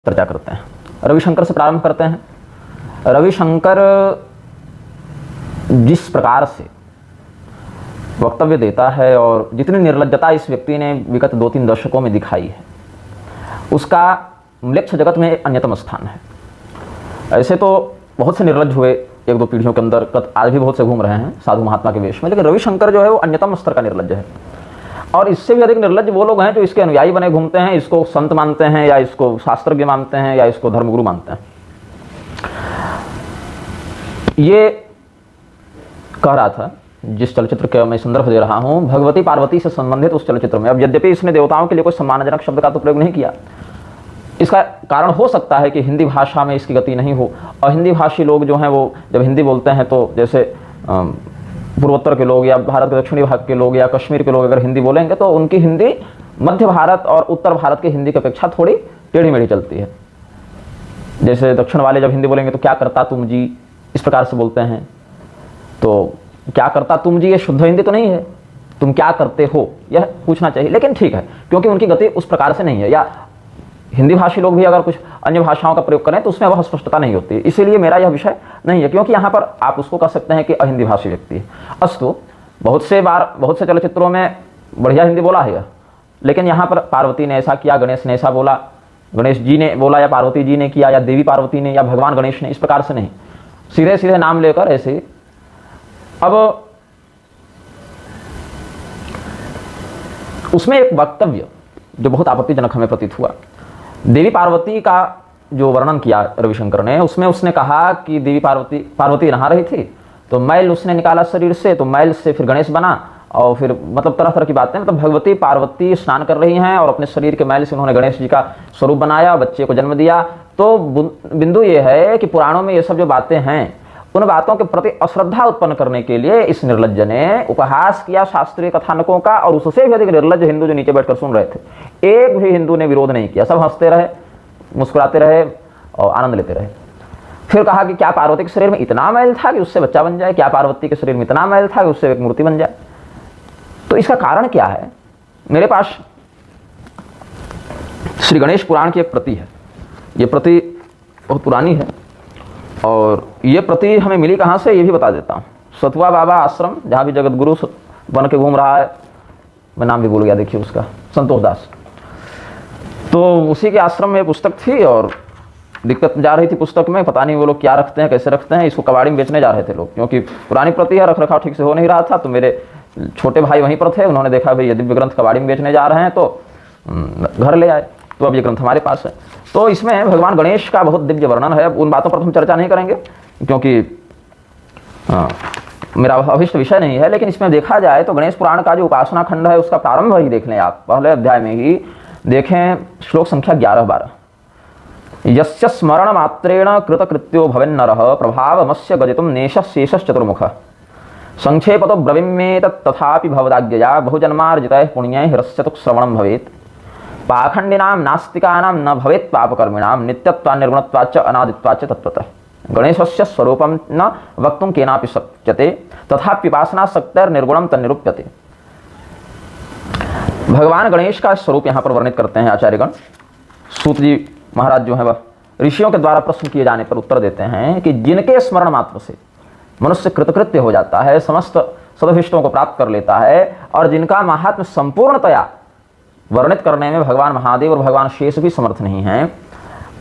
चर्चा करते हैं। रविशंकर से प्रारंभ करते हैं। रविशंकर जिस प्रकार से वक्तव्य देता है और जितनी निर्लज्जता इस व्यक्ति ने विगत 2-3 दशकों में दिखाई है, उसका म्लेच्छ जगत में अन्यतम स्थान है। ऐसे तो बहुत से निर्लज्ज हुए 1-2 पीढ़ियों के अंदर, आज भी बहुत से घूम रहे हैं साधु महात्मा के वेश में, लेकिन रविशंकर जो है वो अन्यतम स्तर का निर्लज्ज है। और इससे भी अधिक निर्लज्ज वो लोग हैं जो इसके अनुयायी बने घूमते हैं, इसको संत मानते हैं या इसको शास्त्रज्ञ मानते हैं या इसको धर्मगुरु मानते हैं। ये कह रहा था, जिस चलचित्र का मैं संदर्भ दे रहा हूं, भगवती पार्वती से संबंधित उस चलचित्र में। अब यद्यपि इसने देवताओं के लिए कोई सम्मानजनक शब्द का तो प्रयोग नहीं किया, इसका कारण हो सकता है कि हिंदी भाषा में इसकी गति नहीं हो, और हिंदी भाषी लोग जो हैं वो जब हिंदी बोलते हैं तो जैसे पूर्वोत्तर के लोग या भारत के दक्षिणी भाग के लोग या कश्मीर के लोग अगर हिंदी बोलेंगे तो उनकी हिंदी मध्य भारत और उत्तर भारत की हिंदी की अपेक्षा थोड़ी टेढ़ी मेढ़ी चलती है। जैसे दक्षिण वाले जब हिंदी बोलेंगे तो क्या करता तुम जी, इस प्रकार से बोलते हैं। तो क्या करता तुम जी ये शुद्ध हिंदी तो नहीं है, तुम क्या करते हो यह पूछना चाहिए, लेकिन ठीक है क्योंकि उनकी गति उस प्रकार से नहीं है। या हिंदी भाषी लोग भी अगर कुछ अन्य भाषाओं का प्रयोग करें तो उसमें वह स्पष्टता नहीं होती, इसीलिए मेरा यह विषय नहीं है, क्योंकि यहाँ पर आप उसको कह सकते हैं कि अहिंदी भाषी व्यक्ति है। अस्तु, बहुत से चलचित्रों में बढ़िया हिंदी बोला है, लेकिन यहाँ पर पार्वती ने ऐसा किया, गणेश ने ऐसा बोला, गणेश जी ने बोला या पार्वती जी ने किया या देवी पार्वती ने या भगवान गणेश ने, इस प्रकार से नहीं, सीधे सीधे नाम लेकर ऐसे। अब उसमें एक वक्तव्य जो बहुत आपत्तिजनक हमें प्रतीत हुआ, देवी पार्वती का जो वर्णन किया रविशंकर ने, उसमें उसने कहा कि देवी पार्वती नहा रही थी तो मैल उसने निकाला शरीर से, तो मैल से फिर गणेश बना, और फिर मतलब तरह तरह की बातें, मतलब भगवती पार्वती स्नान कर रही हैं और अपने शरीर के मैल से उन्होंने गणेश जी का स्वरूप बनाया, बच्चे को जन्म दिया। तो बिंदु ये है कि पुराणों में ये सब जो बातें हैं, उन बातों के प्रति अश्रद्धा उत्पन्न करने के लिए इस निर्लज्ज ने उपहास किया शास्त्रीय कथानकों का, और उससे भी अधिक निर्लज्ज हिंदू जो नीचे बैठकर सुन रहे थे, एक भी हिंदू ने विरोध नहीं किया, सब हंसते रहे, मुस्कुराते रहे और आनंद लेते रहे। फिर कहा कि क्या पार्वती के शरीर में इतना मैल था कि उससे बच्चा बन जाए, क्या पार्वती के शरीर में इतना मैल था कि उससे एक मूर्ति बन जाए। तो इसका कारण क्या है? मेरे पास श्री गणेश पुराण की एक प्रति है, ये प्रति बहुत पुरानी है, और ये प्रति हमें मिली कहाँ से ये भी बता देता हूँ। सतुआ बाबा आश्रम, जहाँ भी जगत गुरु बन के घूम रहा है, मैं नाम भी भूल गया, देखिए उसका, संतोष दास, तो उसी के आश्रम में पुस्तक थी और दिक्कत जा रही थी पुस्तक में, पता नहीं वो लोग क्या रखते हैं, कैसे रखते हैं, इसको कबाड़ी में बेचने जा रहे थे लोग, क्योंकि पुरानी प्रति है, रख रखाव ठीक से हो नहीं रहा था। तो मेरे छोटे भाई वहीं पर थे, उन्होंने देखा भाई ये दिव्य ग्रंथ कबाड़ी में बेचने जा रहे हैं, तो घर ले आए, तो अब ये ग्रंथ हमारे पास है। तो इसमें भगवान गणेश का बहुत दिव्य वर्णन है। उन बातों पर हम चर्चा नहीं करेंगे क्योंकि मेरा अभिष्ट विषय नहीं है, लेकिन इसमें देखा जाए तो गणेश पुराण का जो उपासना खंड है उसका प्रारंभ ही देख लें आप, पहले अध्याय में ही देखें, श्लोक संख्या 11-12। यस्य स्मरण मात्रेण कृतकृत्यो भवेन्नरः प्रभावमस्य गजितुं नेशः शेषः चतुर्मुखः संक्षेपतो ब्रवीम्येत तथापि भवदाज्ञया बहुजन्मार्जितैः पुण्यैः ह्रस्यतु श्रवणं भवेत् पाखंडिनां नास्तिकानां न भवेत् पापकर्मिणां नित्यत्वात् निर्गुणत्वाच्च अनादित्वाच्च तत्त्वतः गणेशस्य स्वरूपं न वक्तुं केनापि शक्यते तथाप्युपासनासक्तैर्निर्गुणं तन्निरूप्यते। भगवान गणेश का स्वरूप यहाँ पर वर्णित करते हैं आचार्यगण। सूत जी महाराज जो है वह ऋषियों के द्वारा प्रश्न किए जाने पर उत्तर देते हैं कि जिनके स्मरण मात्र से मनुष्य कृतकृत्य हो जाता है, समस्त सदभिष्टों को प्राप्त कर लेता है, और जिनका महात्म्य संपूर्णतया वर्णित करने में भगवान महादेव और भगवान शेष भी समर्थ नहीं हैं,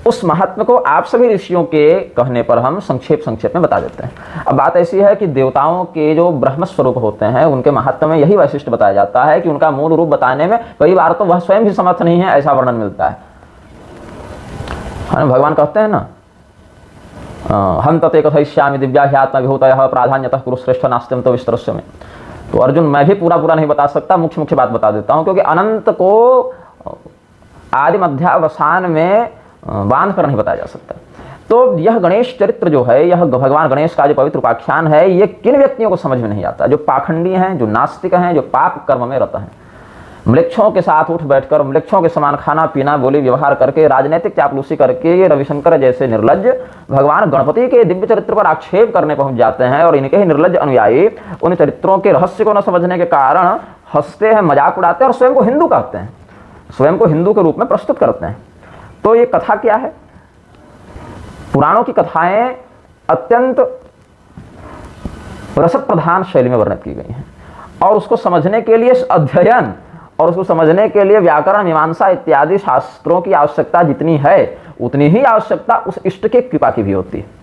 उस महात्म्य को आप सभी ऋषियों के कहने पर हम संक्षेप में बता देते हैं। अब बात ऐसी है कि देवताओं के जो ब्रह्म स्वरूप होते हैं उनके महात्म्य में यही वैशिष्ट्य बताया जाता है कि उनका मूल रूप बताने में कई बार तो वह स्वयं भी समर्थ नहीं है, ऐसा वर्णन मिलता है। भगवान कहते हैं ना, हम तते कथयिष्यामि दिव्या ह्यात्मा विभूतयः प्राधान्यतः कुरुश्रेष्ठ नास्त्यं तो विस्तरस्य में। तो अर्जुन, मैं भी पूरा नहीं बता सकता, मुख्य बात बता देता हूँ, क्योंकि अनंत को आदि मध्यावसान में बांध कर नहीं बताया जा सकता। तो यह गणेश चरित्र जो है, यह भगवान गणेश का जो पवित्र उपाख्यान है, ये किन व्यक्तियों को समझ में नहीं आता? जो पाखंडी हैं, जो नास्तिक हैं, जो पाप कर्म में रत हैं, मृक्षों के साथ उठ बैठकर मृक्षों के समान खाना पीना बोली व्यवहार करके राजनीतिक चापलूसी करके ये रविशंकर जैसे निर्लज्ज भगवान गणपति के दिव्य चरित्र पर आक्षेप करने पहुंच जाते हैं, और इनके ही निर्लज्ज अनुयायी उन चरित्रों के रहस्य को न समझने के कारण हंसते हैं, मजाक उड़ाते हैं और स्वयं को हिंदू कहते हैं, स्वयं को हिंदू के रूप में प्रस्तुत करते हैं। तो ये कथा क्या है? पुराणों की कथाएं अत्यंत रस प्रधान शैली में वर्णित की गई हैं और उसको समझने के लिए अध्ययन और उसको समझने के लिए व्याकरण, मीमांसा इत्यादि शास्त्रों की आवश्यकता जितनी है उतनी ही आवश्यकता उस इष्ट के कृपा की भी होती है।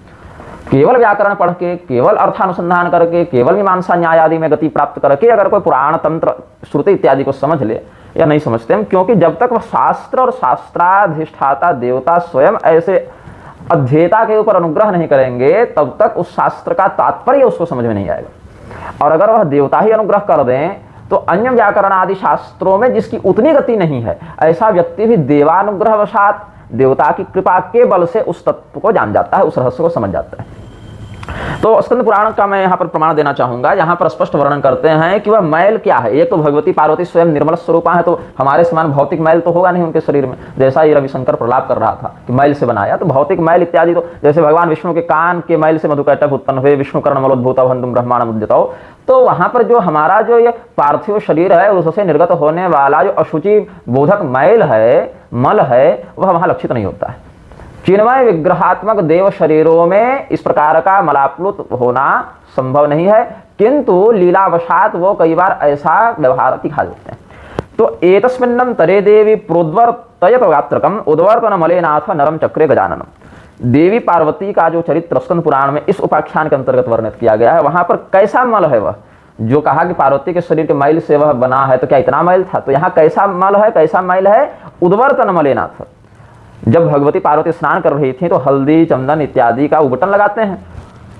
केवल व्याकरण पढ़ के, केवल अर्थानुसंधान करके, केवल मीमांसा न्याय आदि में गति प्राप्त करके अगर कोई पुराण, तंत्र, श्रुति इत्यादि को समझ ले या नहीं समझते हम, क्योंकि जब तक वह शास्त्र और शास्त्राधिष्ठाता देवता स्वयं ऐसे अध्येता के ऊपर अनुग्रह नहीं करेंगे तब तक उस शास्त्र का तात्पर्य उसको समझ में नहीं आएगा। और अगर वह देवता ही अनुग्रह कर दें तो अन्य व्याकरण आदि शास्त्रों में जिसकी उतनी गति नहीं है ऐसा व्यक्ति भी देवानुग्रहवशात, देवता की कृपा के बल से उस तत्व को जान जाता है, उस रहस्य को समझ जाता है। तो स्कंद पुराण का मैं यहाँ पर प्रमाण देना चाहूंगा। यहाँ पर स्पष्ट वर्णन करते हैं कि वह मैल क्या है। एक तो भगवती पार्वती स्वयं निर्मल स्वरूपा है, तो हमारे समान भौतिक मैल तो होगा नहीं उनके शरीर में, जैसा ही रविशंकर प्रलाप कर रहा था कि मैल से बनाया, तो भौतिक मैल इत्यादि तो जैसे भगवान विष्णु के कान के मैल से मधुकैटभ उत्पन्न हुए, विष्णु कर्ण मलोद्भूता बंधुम ब्रह्मांड मुद्यतो, तो वहां पर जो हमारा जो ये पार्थिव शरीर है उससे निर्गत होने वाला जो अशुचि बोधक मैल है, मल है, वह वहां लक्षित नहीं होता है। चिन्मय विग्रहात्मक देव शरीरों में इस प्रकार का मलाप्लुत होना संभव नहीं है, किंतु लीलावशात वो कई बार ऐसा व्यवहार दिखा देते हैं। तो एतस्मिन्नं तरे देवी प्रोद्वर्तयत गात्रकम उद्वर्तन मलेनाथ नरम चक्रे गजाननम। देवी पार्वती का जो चरित्र स्कंद पुराण में इस उपाख्यान के अंतर्गत वर्णित किया गया है, वहां पर कैसा मल है वह, जो कहा कि पार्वती के शरीर के मैल से वह बना है, तो क्या इतना मैल था? तो यहाँ कैसा मल है, कैसा मैल है? उद्वर्तन मलेनाथ। जब भगवती पार्वती स्नान कर रही थी तो हल्दी, चंदन इत्यादि का उबटन लगाते हैं,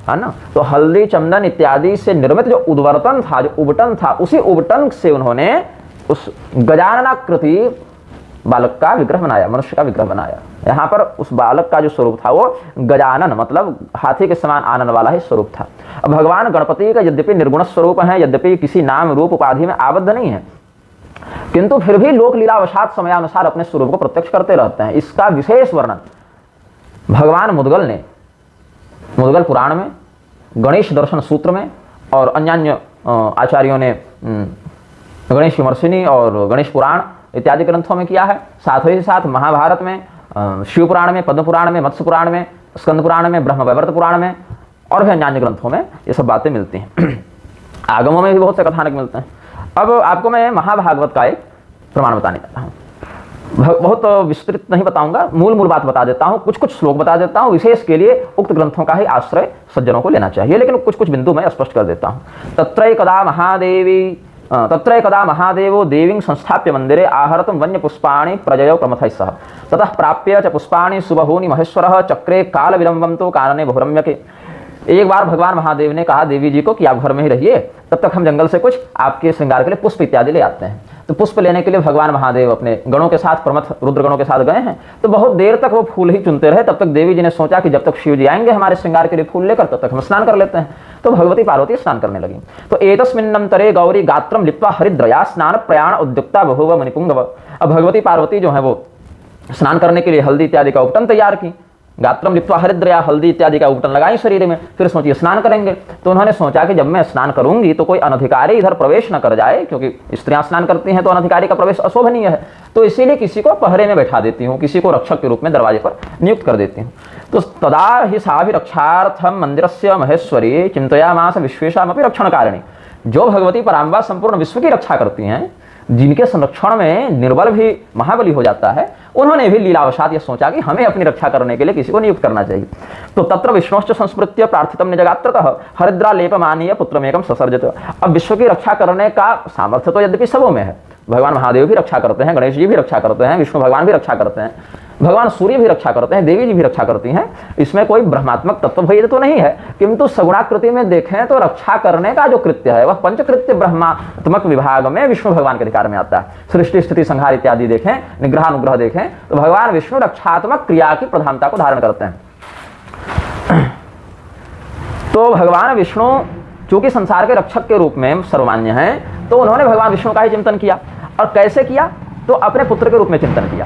है ना? तो हल्दी, चंदन इत्यादि से निर्मित जो उद्वर्तन था, जो उबटन था, उसी उबटन से उन्होंने उस गजाननाकृति बालक का विग्रह बनाया, मनुष्य का विग्रह बनाया। यहाँ पर उस बालक का जो स्वरूप था वो गजानन, मतलब हाथी के समान आनंद वाला ही स्वरूप था। अब भगवान गणपति का यद्यपि निर्गुण स्वरूप है, यद्यपि किसी नाम रूप उपाधि में आबद्ध नहीं है, किंतु फिर भी लोक लीलावशात समयानुसार अपने स्वरूप को प्रत्यक्ष करते रहते हैं। इसका विशेष वर्णन भगवान मुद्गल ने मुद्गल पुराण में, गणेश दर्शन सूत्र में और अन्य आचार्यों ने गणेश विमर्शिनी और गणेश पुराण इत्यादि ग्रंथों में किया है। साथ ही साथ महाभारत में, शिव पुराण में, पद्म पुराण में, मत्स्य पुराण में, स्कंद पुराण में, ब्रह्म वैवर्त पुराण में और भी अन्य ग्रंथों में ये सब बातें मिलती हैं। आगमों में भी बहुत से कथानक मिलते हैं। अब आपको मैं महाभागवत का एक प्रमाण बताने जाता हूँ। बहुत विस्तृत नहीं बताऊंगा, मूल बात बता देता हूँ, कुछ श्लोक बता देता हूँ। विशेष के लिए उक्त ग्रंथों का ही आश्रय सज्जनों को लेना चाहिए, लेकिन कुछ बिंदु मैं स्पष्ट कर देता हूँ। तत्र कदा महादेवो देवीं संस्थाप्य मंदिरे आहर्तुं वन्य पुष्पाणि प्रजयो प्रमथैः सह ततः प्राप्य च पुष्पाणि सुबहूनि महेश्वरः चक्रे काल विलंबं तो कानने बहुरम्यके। एक बार भगवान महादेव ने कहा देवी जी को कि आप घर में ही रहिए, तब तक हम जंगल से कुछ आपके श्रृंगार के लिए पुष्प इत्यादि ले आते हैं। तो पुष्प लेने के लिए भगवान महादेव अपने गणों के साथ, प्रमथ रुद्र गणों के साथ गए हैं। तो बहुत देर तक वो फूल ही चुनते रहे। तब तक देवी जी ने सोचा कि जब तक शिव जी आएंगे हमारे श्रृंगार के लिए फूल लेकर, तब तक हम स्नान कर लेते हैं। तो भगवती पार्वती स्नान करने लगी। तो एतस्मिन्नं तरे गौरी गात्रम लिप्त्वा हरिद्रया स्नान प्रयाण उद्युक्ता बहुव मुनिपुंगव। अब भगवती पार्वती जो है वो स्नान करने के लिए हल्दी इत्यादि का उपटन तैयार की, गात्रम लिप्त्वा हरिद्रया, हल्दी इत्यादि का उपटन लगाई शरीर में। फिर सोचिए स्नान करेंगे, तो उन्होंने सोचा कि जब मैं स्नान करूंगी तो कोई अनधिकारी इधर प्रवेश न कर जाए, क्योंकि स्त्रियां स्नान करती हैं तो अनधिकारी का प्रवेश अशोभनीय है। तो इसीलिए किसी को पहरे में बैठा देती हूँ, किसी को रक्षक के रूप में दरवाजे पर नियुक्त कर देती हूँ। तो तदा ही साभिरक्षार्थम मंदिरस्य महेश्वरी चिंतयामास विश्वेषामपि रक्षणकारिणी। जो भगवती पराम्बा संपूर्ण विश्व की रक्षा करती हैं, जिनके संरक्षण में निर्बल भी महाबली हो जाता है, उन्होंने भी लीलावशात यह सोचा कि हमें अपनी रक्षा करने के लिए किसी को नियुक्त करना चाहिए। तो तत्र विष्णुश्च संस्मृत्य प्रार्थितम निजगात्रतः हरिद्रा लेपमानीय पुत्रमेकम ससर्जत। अब विश्व की रक्षा करने का सामर्थ्य तो यद्यपि सबों में है, भगवान महादेव भी रक्षा करते हैं, गणेश जी भी रक्षा करते हैं, विष्णु भगवान भी रक्षा करते हैं, भगवान सूर्य भी रक्षा करते हैं, देवी जी भी रक्षा करती हैं। इसमें कोई ब्रह्मात्मक तत्व भेद तो नहीं है, किंतु सगुणाकृति में देखें तो रक्षा करने का जो कृत्य है वह पंचकृत्य ब्रह्मात्मक विभाग में विष्णु भगवान के अधिकार में आता है। सृष्टि स्थिति संहार इत्यादि देखें, निग्रह अनुग्रह देखें, तो भगवान विष्णु रक्षात्मक क्रिया की प्रधानता को धारण करते हैं। तो भगवान विष्णु चूंकि संसार के रक्षक के रूप में सर्वमान्य हैं, तो उन्होंने भगवान विष्णु का ही चिंतन किया। और कैसे किया? तो अपने पुत्र के रूप में चिंतन किया।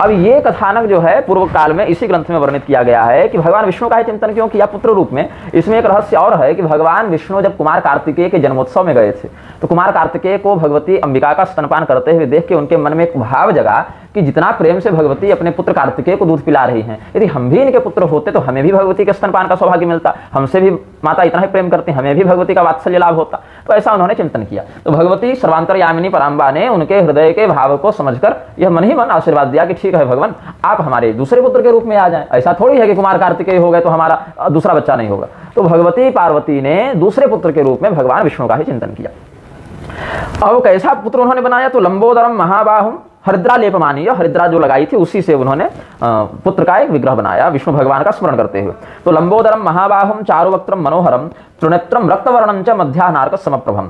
अब ये कथानक जो है पूर्व काल में इसी ग्रंथ में वर्णित किया गया है कि भगवान विष्णु का ही चिंतन क्यों किया पुत्र रूप में। इसमें एक रहस्य और है कि भगवान विष्णु जब कुमार कार्तिकेय के जन्मोत्सव में गए थे, तो कुमार कार्तिकेय को भगवती अंबिका का स्तनपान करते हुए देख के उनके मन में एक भाव जगा कि जितना प्रेम से भगवती अपने पुत्र कार्तिकेय को दूध पिला रही हैं, यदि हम भी इनके पुत्र होते तो हमें भी भगवती के स्तनपान का सौभाग्य मिलता, हमसे भी माता इतना ही प्रेम करती, हमें भी भगवती का वात्सल्य लाभ होता। तो ऐसा उन्होंने चिंतन किया। तो भगवती सर्वांतरयामिनी पराम्बा ने उनके हृदय के भाव को समझकर यह मन ही मन आशीर्वाद दिया कि ठीक है भगवान, आप हमारे दूसरे पुत्र के रूप में आ जाएं। ऐसा थोड़ी है कि कुमार कार्तिकेय हो गए तो हमारा दूसरा बच्चा नहीं होगा। तो भगवती पार्वती ने दूसरे पुत्र के रूप में भगवान विष्णु का ही चिंतन किया। अब कैसा पुत्र उन्होंने बनाया? तो लंबोदरम महाबाहुम हरिद्रा लेपमानीय, हरिद्रा जो लगाई थी उसी से उन्होंने पुत्र का एक विग्रह बनाया विष्णु भगवान का स्मरण करते हुए। तो लंबोदरम महाबाहुम चारुवक्त्रम मनोहरम त्रिनेत्रम रक्तवर्णम च मध्याह्नार्क समप्रभम।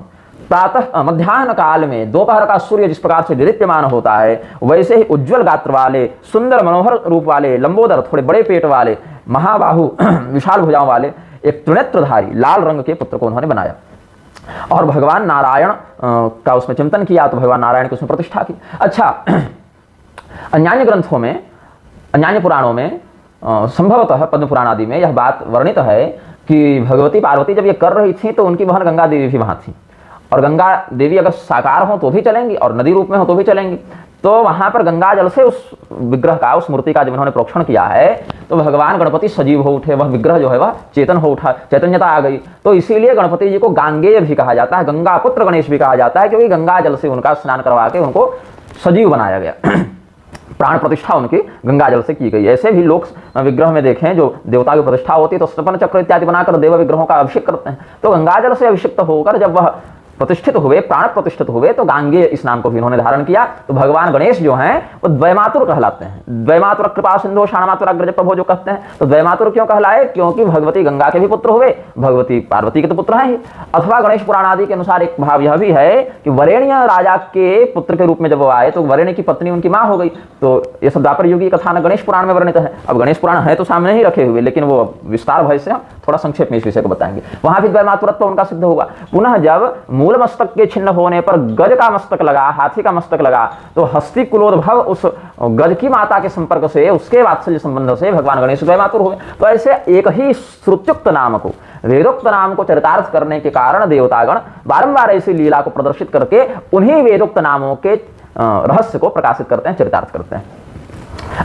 प्रातः मध्याह्न काल में दोपहर का सूर्य जिस प्रकार से दीप्यमान होता है, वैसे ही उज्ज्वल गात्र वाले, सुंदर मनोहर रूप वाले, लंबोदर थोड़े बड़े पेट वाले, महाबाहु विशाल भुजाओं वाले एक त्रिनेत्रधारी लाल रंग के पुत्र को उन्होंने बनाया। और भगवान नारायण का उसमें चिंतन किया तो भगवान नारायण की उसमें प्रतिष्ठा की। अच्छा, अन्यान्य ग्रंथों में, अन्यान्य पुराणों में संभवतः पद्म पुराण आदि में यह बात वर्णित है कि भगवती पार्वती जब ये कर रही थी तो उनकी बहन गंगा देवी भी वहां थी। और गंगा देवी अगर साकार हो तो भी चलेंगी और नदी रूप में हो तो भी चलेंगी। तो वहां पर गंगा जल से उस विग्रह का, उस मूर्ति का जब उन्होंने प्रोक्षण किया है तो भगवान गणपति सजीव हो उठे, वह विग्रह जो है वह चेतन हो उठा, चैतन्यता आ गई। तो इसीलिए गणपति जी को गांगेय भी कहा जाता है, गंगा पुत्र गणेश भी कहा जाता है, क्योंकि गंगा जल से उनका स्नान करवा के उनको सजीव बनाया गया। प्राण प्रतिष्ठा उनकी गंगा जल से की गई। ऐसे भी लोग विग्रह में देखें जो देवता की प्रतिष्ठा होती है तो स्नपन चक्र इत्यादि बनाकर देव विग्रहों का अभिषेक करते हैं। तो गंगा जल से अभिषिक्त होकर जब वह प्रतिष्ठित हुए, प्राण प्रतिष्ठित हुए, तो गांगेय इस नाम को भी इन्होंने धारण किया। तो भगवान गणेश जो हैं वो द्वैमातुर कहलाते हैं। द्वैमातुर कृपा सिंधु शाणमातुर अग्रज प्रभो जो कहते हैं। तो द्वैमातुर क्यों कहलाए? क्योंकि भगवती गंगा के भी पुत्र हुए, भगवती पार्वती के तो पुत्र हैं ही। अथवा गणेश पुराण आदि के अनुसार एक भाव यह भी है कि वरेण्य राजा के पुत्र के रूप में जब वो आए तो वरेण्य की पत्नी उनकी मां हो गई। तो ये सब द्वापर युग की कथा न गणेश पुराण में वर्णित है। अब गणेश पुराण है तो सामने ही रखे हुए, लेकिन वो विस्तार भय से हम थोड़ा संक्षेप में इस विषय को बताएंगे। वहां भी द्वैमातुरत्व उनका सिद्ध होगा। पुनः जब मूल मस्तक के होने पर गज का मस्तक लगा, हाथी का मस्तक लगा, तो हस्ती कुलोद्भव उस गज की माता के संपर्क से, उसके वात्सल्य संबंध से भगवान गणेश द्वैमातुर हुए। तो ऐसे एक ही श्रुत्युक्त नाम को, वेदोक्त नाम को चरितार्थ करने के कारण देवतागण बारंबार ऐसी लीला को प्रदर्शित करके उन्हीं वेदोक्त नामों के रहस्य को प्रकाशित करते हैं, चरितार्थ करते हैं।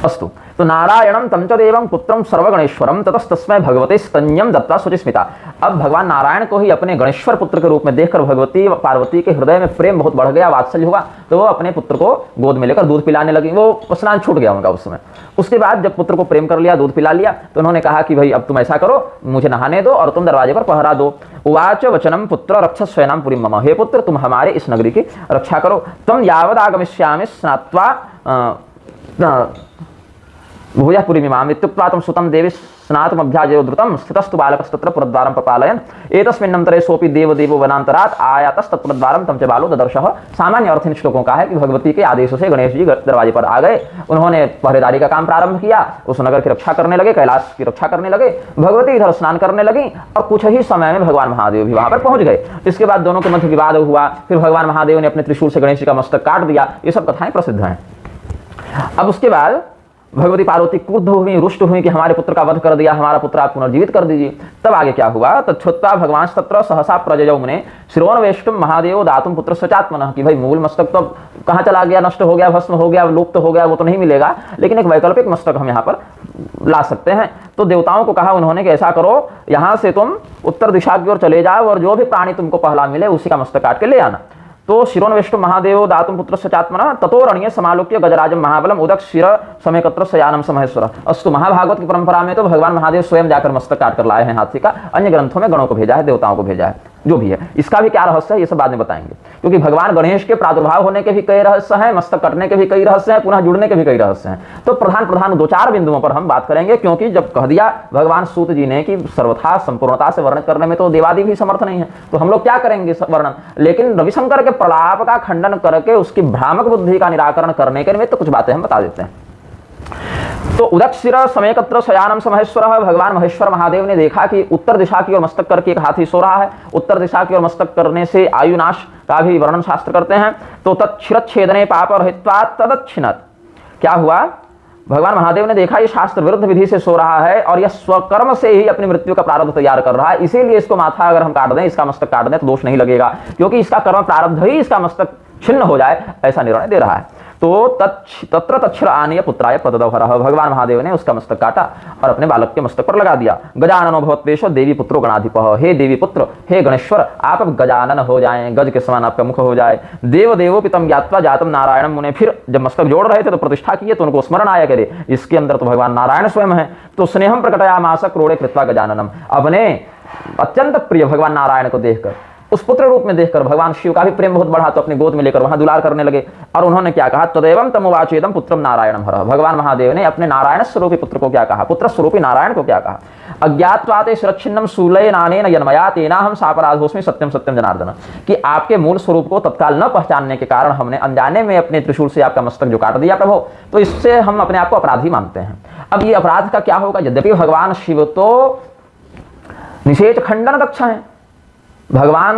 अस्तु, तो नारायणम तंचदेवं पुत्रम सर्वगणेश्वरम ततस्तस्मै भगवते स्तन्यम दत्ता शुचिस्मिता। अब भगवान नारायण को ही अपने गणेश्वर पुत्र के रूप में देखकर भगवती पार्वती के हृदय में प्रेम बहुत बढ़ गया, वात्सल्य हुआ। तो वो अपने पुत्र को गोद में लेकर दूध पिलाने लगी। वो स्नान छूट गया उनका उस समय। उसके बाद जब पुत्र को प्रेम कर लिया, दूध पिला लिया, तो उन्होंने कहा कि भाई अब तुम ऐसा करो, मुझे नहाने दो और तुम दरवाजे पर पहरा दो। उवाच वचनम पुत्र रक्षस्वयं पुरीं मम। हे पुत्र, तुम हमारे इस नगरी की रक्षा करो। तम यावद आगमिष्यामि स्नात्वा भूयः पुरीमिमाम् इत्युक्त्वा तं सुतं देवी स्नातुमभ्याजयो द्रुतं स्थितस्तु बालकस्तत्र पुरद्वारं प्रपालयन् एतस्मिन्नन्तरे सोऽपि देवदेवो वनान्तरात् आयातस्तत्पुरद्वारं तं च बालो ददर्शः। सामान्य अर्थ इन श्लोकों का है कि भगवती के आदेश से गणेश जी दरवाजे पर आ गए। उन्होंने पहरेदारी का काम प्रारंभ किया, उस नगर की रक्षा करने लगे, कैलाश की रक्षा करने लगे। भगवती इधर स्नान करने लगी और कुछ ही समय में भगवान महादेव भी वहां पर पहुंच गए। इसके बाद दोनों के मध्य विवाद हुआ। फिर भगवान महादेव ने अपने त्रिशूल से गणेश जी का मस्तक काट दिया। ये सब कथाएं प्रसिद्ध हैं। अब उसके बाद भगवती पार्वती क्रुद्ध हुई, रुष्ट हुई कि हमारे पुत्र का वध कर दिया, हमारा पुत्र आप पुनर्जीवित कर दीजिए। तब आगे क्या हुआ? तच्छ्रुत्वा भगवान तत्र सहसा प्रजजौ मुने शिरोन्वेष्टुम महादेव दातुम पुत्र स्वचात्मनः। कि भाई मूल मस्तक तो कहाँ चला गया, नष्ट हो गया, भस्म हो गया, लुप्त हो गया, वो तो नहीं मिलेगा, लेकिन एक वैकल्पिक मस्तक हम यहाँ पर ला सकते हैं। तो देवताओं को कहा उन्होंने कि ऐसा करो, यहाँ से तुम उत्तर दिशा की ओर चले जाओ और जो भी प्राणी तुमको पहला मिले उसी का मस्तक काट के ले आना। तो शिरोन्वेष्टु महादेव दातुम पुत्र सचात्मना ततो रणीय समालोक्य गजराजम महाबलम उदक शिर समेकत्र शयानम समहेश्वर। अस्तु, महाभागवत की परंपरा में तो भगवान महादेव स्वयं जाकर मस्तक काट कर लाए हैं हाथी का। अन्य ग्रंथों में गणों को भेजा है, देवताओं को भेजा है। जो भी है, इसका भी क्या रहस्य है ये सब बाद में बताएंगे, क्योंकि भगवान गणेश के प्रादुर्भाव होने के भी कई रहस्य हैं, मस्तक कटने के भी कई रहस्य हैं, पुनः जुड़ने के भी कई रहस्य हैं। तो प्रधान दो चार बिंदुओं पर हम बात करेंगे, क्योंकि जब कह दिया भगवान सूत जी ने कि सर्वथा संपूर्णता से वर्णन करने में तो देवादि भी समर्थ नहीं है, तो हम लोग क्या करेंगे वर्णन। लेकिन रविशंकर के प्रलाप का खंडन करके उसकी भ्रामक बुद्धि का निराकरण करने के निमित्त कुछ बातें हम बता देते हैं। तो उदक्षिर समेकत्र शयानम समहेश्वर। भगवान महेश्वर महादेव ने देखा कि उत्तर दिशा की ओर मस्तक करके एक हाथी सो रहा है। उत्तर दिशा की ओर मस्तक करने से आयुनाश का भी वर्णन शास्त्र करते हैं। तो तच्छिरच्छेदने पाप रहित्वा तदच्छिनत। क्या हुआ? भगवान महादेव ने देखा ये शास्त्र विरुद्ध विधि से सो रहा है और यह स्वकर्म से ही अपनी मृत्यु का प्रारब्ध तैयार कर रहा है, इसीलिए इसको माथा अगर हम काट दें, इसका मस्तक काट दें तो दोष नहीं लगेगा, क्योंकि इसका कर्म प्रारब्ध ही इसका मस्तक छिन्न हो जाए, ऐसा निर्णय दे रहा है। तो तत्र तच्छ्र आनीय पुत्राय प्रददौ। भगवान महादेव ने उसका मस्तक काटा और अपने बालक के मस्तक पर लगा दिया। गजाननो भवत्वेश देवी पुत्रो गणाधिपः, हे देवी पुत्र, हे गणेश्वर, आप अब गजानन हो जाएं, गज के समान आपका मुख हो जाए। देव देवो पितम ज्ञात्वा जातम नारायणम मुने, फिर जब मस्तक जोड़ रहे थे तो प्रतिष्ठा किए तो उनको स्मरण आया करे इसके अंदर तो भगवान नारायण स्वयं है। तो स्नेहम प्रकटयामास क्रोड़े कृत्वा गजाननम, अपने अत्यंत प्रिय भगवान नारायण को देखकर, उस पुत्र रूप में देखकर भगवान शिव का भी प्रेम बहुत बढ़ा तो अपनी गोद में लेकर वहां दुलार करने लगे। और उन्होंने क्या कहा, तदेवं तमुवाचेदम पुत्रम नारायणम हरः, भगवान महादेव ने अपने नारायण स्वरूपी पुत्र को क्या कहा, पुत्र स्वरूपी नारायण को क्या कहा, अज्ञात्वाते सुरक्षिन्नम शूलयनानेन यन्मया तेनाहम सापराधोस्मि सत्यम सत्यम जनार्दन, कि आपके मूल स्वरूप को तत्काल न पहचानने के कारण हमने अनजाने में अपने त्रिशूल से आपका मस्तक जो काट दिया प्रभु, तो इससे हम अपने आप को अपराधी मानते हैं। अब ये अपराध का क्या होगा, यद्यपि भगवान शिव तो निषेच खंडन दक्ष हैं, भगवान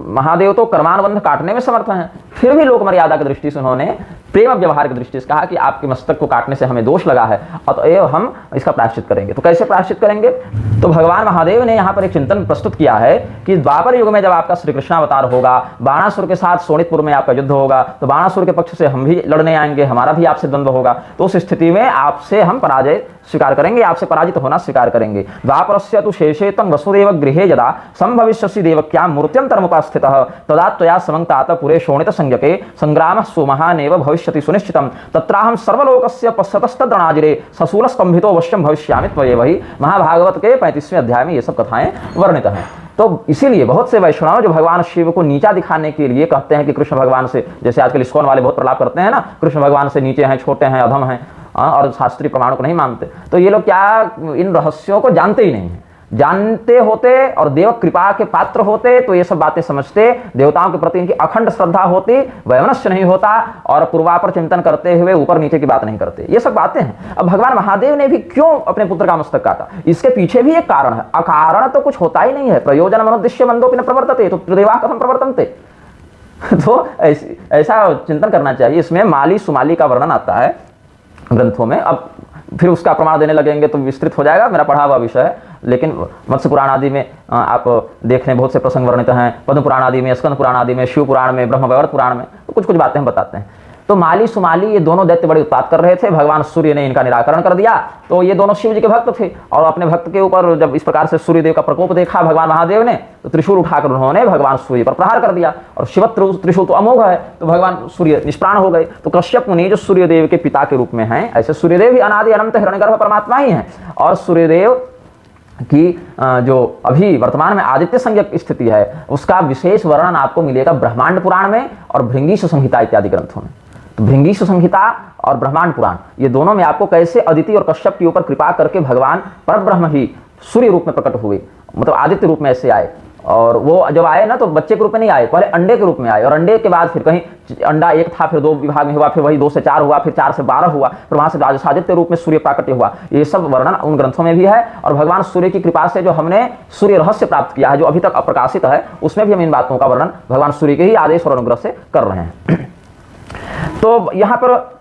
महादेव तो कर्मानुबंध काटने में समर्थ हैं, फिर भी लोक मर्यादा की दृष्टि से उन्होंने प्रेम व्यवहार की दृष्टि से कहा कि आपके मस्तक को काटने से हमें दोष लगा है अतएव हम इसका प्रायश्चित करेंगे। तो कैसे प्रायश्चित करेंगे, तो भगवान महादेव ने यहाँ पर एक चिंतन प्रस्तुत किया है कि द्वापर युग में जब आपका श्री कृष्णावतार होगा, बाणासुर के साथ सोनितपुर में आपका युद्ध होगा, तो बाणासुर के पक्ष से हम भी लड़ने आएंगे, हमारा भी आपसे द्वंद्व होगा, तो उस स्थिति में आपसे हम पराजय स्वीकार करेंगे, आपसे पराजित होना स्वीकार करेंगे। द्वापरस्य तु शेषे तं वसुदेव गृहे यदा संभविष्यसि देवक्यां मूर्त्यं तर्मुपास्थितः तदा त्वया समंतात पुरे शोणित संज्ञके संग्रामः सुमहानेव भविष्यति सुनिश्चितम् तत्राहं सर्वलोकस्य पश्यतस्तद्रणाजिरे सशूलस्तंभितो अवश्यं भविष्यामि त्वयैव ही। महाभागवत के 35वें अध्याय में ये सब कथाएं वर्णित हैं। तो इसीलिए बहुत से वैष्णव जो भगवान शिव को नीचा दिखाने के लिए कहते हैं कि कृष्ण भगवान से, जैसे आजकल इस्कॉन वाले बहुत प्रलाप करते हैं ना, कृष्ण भगवान से नीचे हैं, छोटे हैं, अधम हैं, और शास्त्रीय प्रमाणों को नहीं मानते, तो ये लोग क्या इन रहस्यों को जानते ही नहीं है। जानते होते और देव कृपा के पात्र होते तो ये सब बातें समझते, देवताओं के प्रति इनकी अखंड श्रद्धा होती, वैमनस्य नहीं होता और पूर्वापर चिंतन करते हुए ऊपर नीचे की बात नहीं करते। ये सब बातें हैं। अब भगवान महादेव ने भी क्यों अपने पुत्र का मस्तक काटा, इसके पीछे भी एक कारण है। अकारण तो कुछ होता ही नहीं है। प्रयोजन मनोद्देश्य मंदोपि न प्रवर्तते तो त्रिदेवा कथम प्रवर्तन्ते। तो ऐसा चिंतन करना चाहिए। इसमें माली सुमाली का वर्णन आता है ग्रंथों में। अब फिर उसका प्रमाण देने लगेंगे तो विस्तृत हो जाएगा, मेरा पढ़ा हुआ विषय है, लेकिन मत्स्य पुराण आदि में आप देख रहे बहुत से प्रसंग वर्णित हैं, पद्म पुराण आदि में, स्कंद पुराण आदि में, शिव पुराण में, ब्रह्मवैवर्त पुराण में, तो कुछ कुछ बातें हम बताते हैं। तो माली सुमाली ये दोनों दैत्य बड़े उत्पात कर रहे थे, भगवान सूर्य ने इनका निराकरण कर दिया। तो ये दोनों शिव जी के भक्त थे और अपने भक्त के ऊपर जब इस प्रकार से सूर्यदेव का प्रकोप देखा भगवान महादेव ने, तो त्रिशूल उठाकर उन्होंने भगवान सूर्य पर प्रहार कर दिया। और शिव त्रिशूल तो अमोघ है, तो भगवान सूर्य निष्प्राण हो गए। तो कश्यप मुनि जो सूर्यदेव के पिता के रूप में हैं, ऐसे सूर्यदेव भी अनादि अनंत हिरण्यगर्भ परमात्मा ही हैं। और सूर्यदेव की जो अभी वर्तमान में आदित्य संज्ञक स्थिति है उसका विशेष वर्णन आपको मिलेगा ब्रह्मांड पुराण में और भृंगीश संहिता इत्यादि ग्रंथों में। तो भृंगीश संहिता और ब्रह्मांड पुराण ये दोनों में आपको कैसे अदिति और कश्यप के ऊपर कृपा करके भगवान परब्रह्म ही सूर्य रूप में प्रकट हुए, मतलब आदित्य रूप में ऐसे आए। और वो जब आए ना तो बच्चे के रूप में नहीं आए, पहले अंडे के रूप में आए, और अंडे के बाद फिर कहीं अंडा एक था, फिर 2 विभाग में हुआ, फिर वही 2 से 4 हुआ, फिर 4 से 12 हुआ, फिर वहां से आदित्य रूप में सूर्य प्राकट्य हुआ। ये सब वर्णन उन ग्रंथों में भी है। और भगवान सूर्य की कृपा से जो हमने सूर्य रहस्य प्राप्त किया है, जो अभी तक अप्रकाशित है, उसमें भी हम इन बातों का वर्णन भगवान सूर्य के ही आदेश और अनुग्रह से कर रहे हैं। तो यहां पर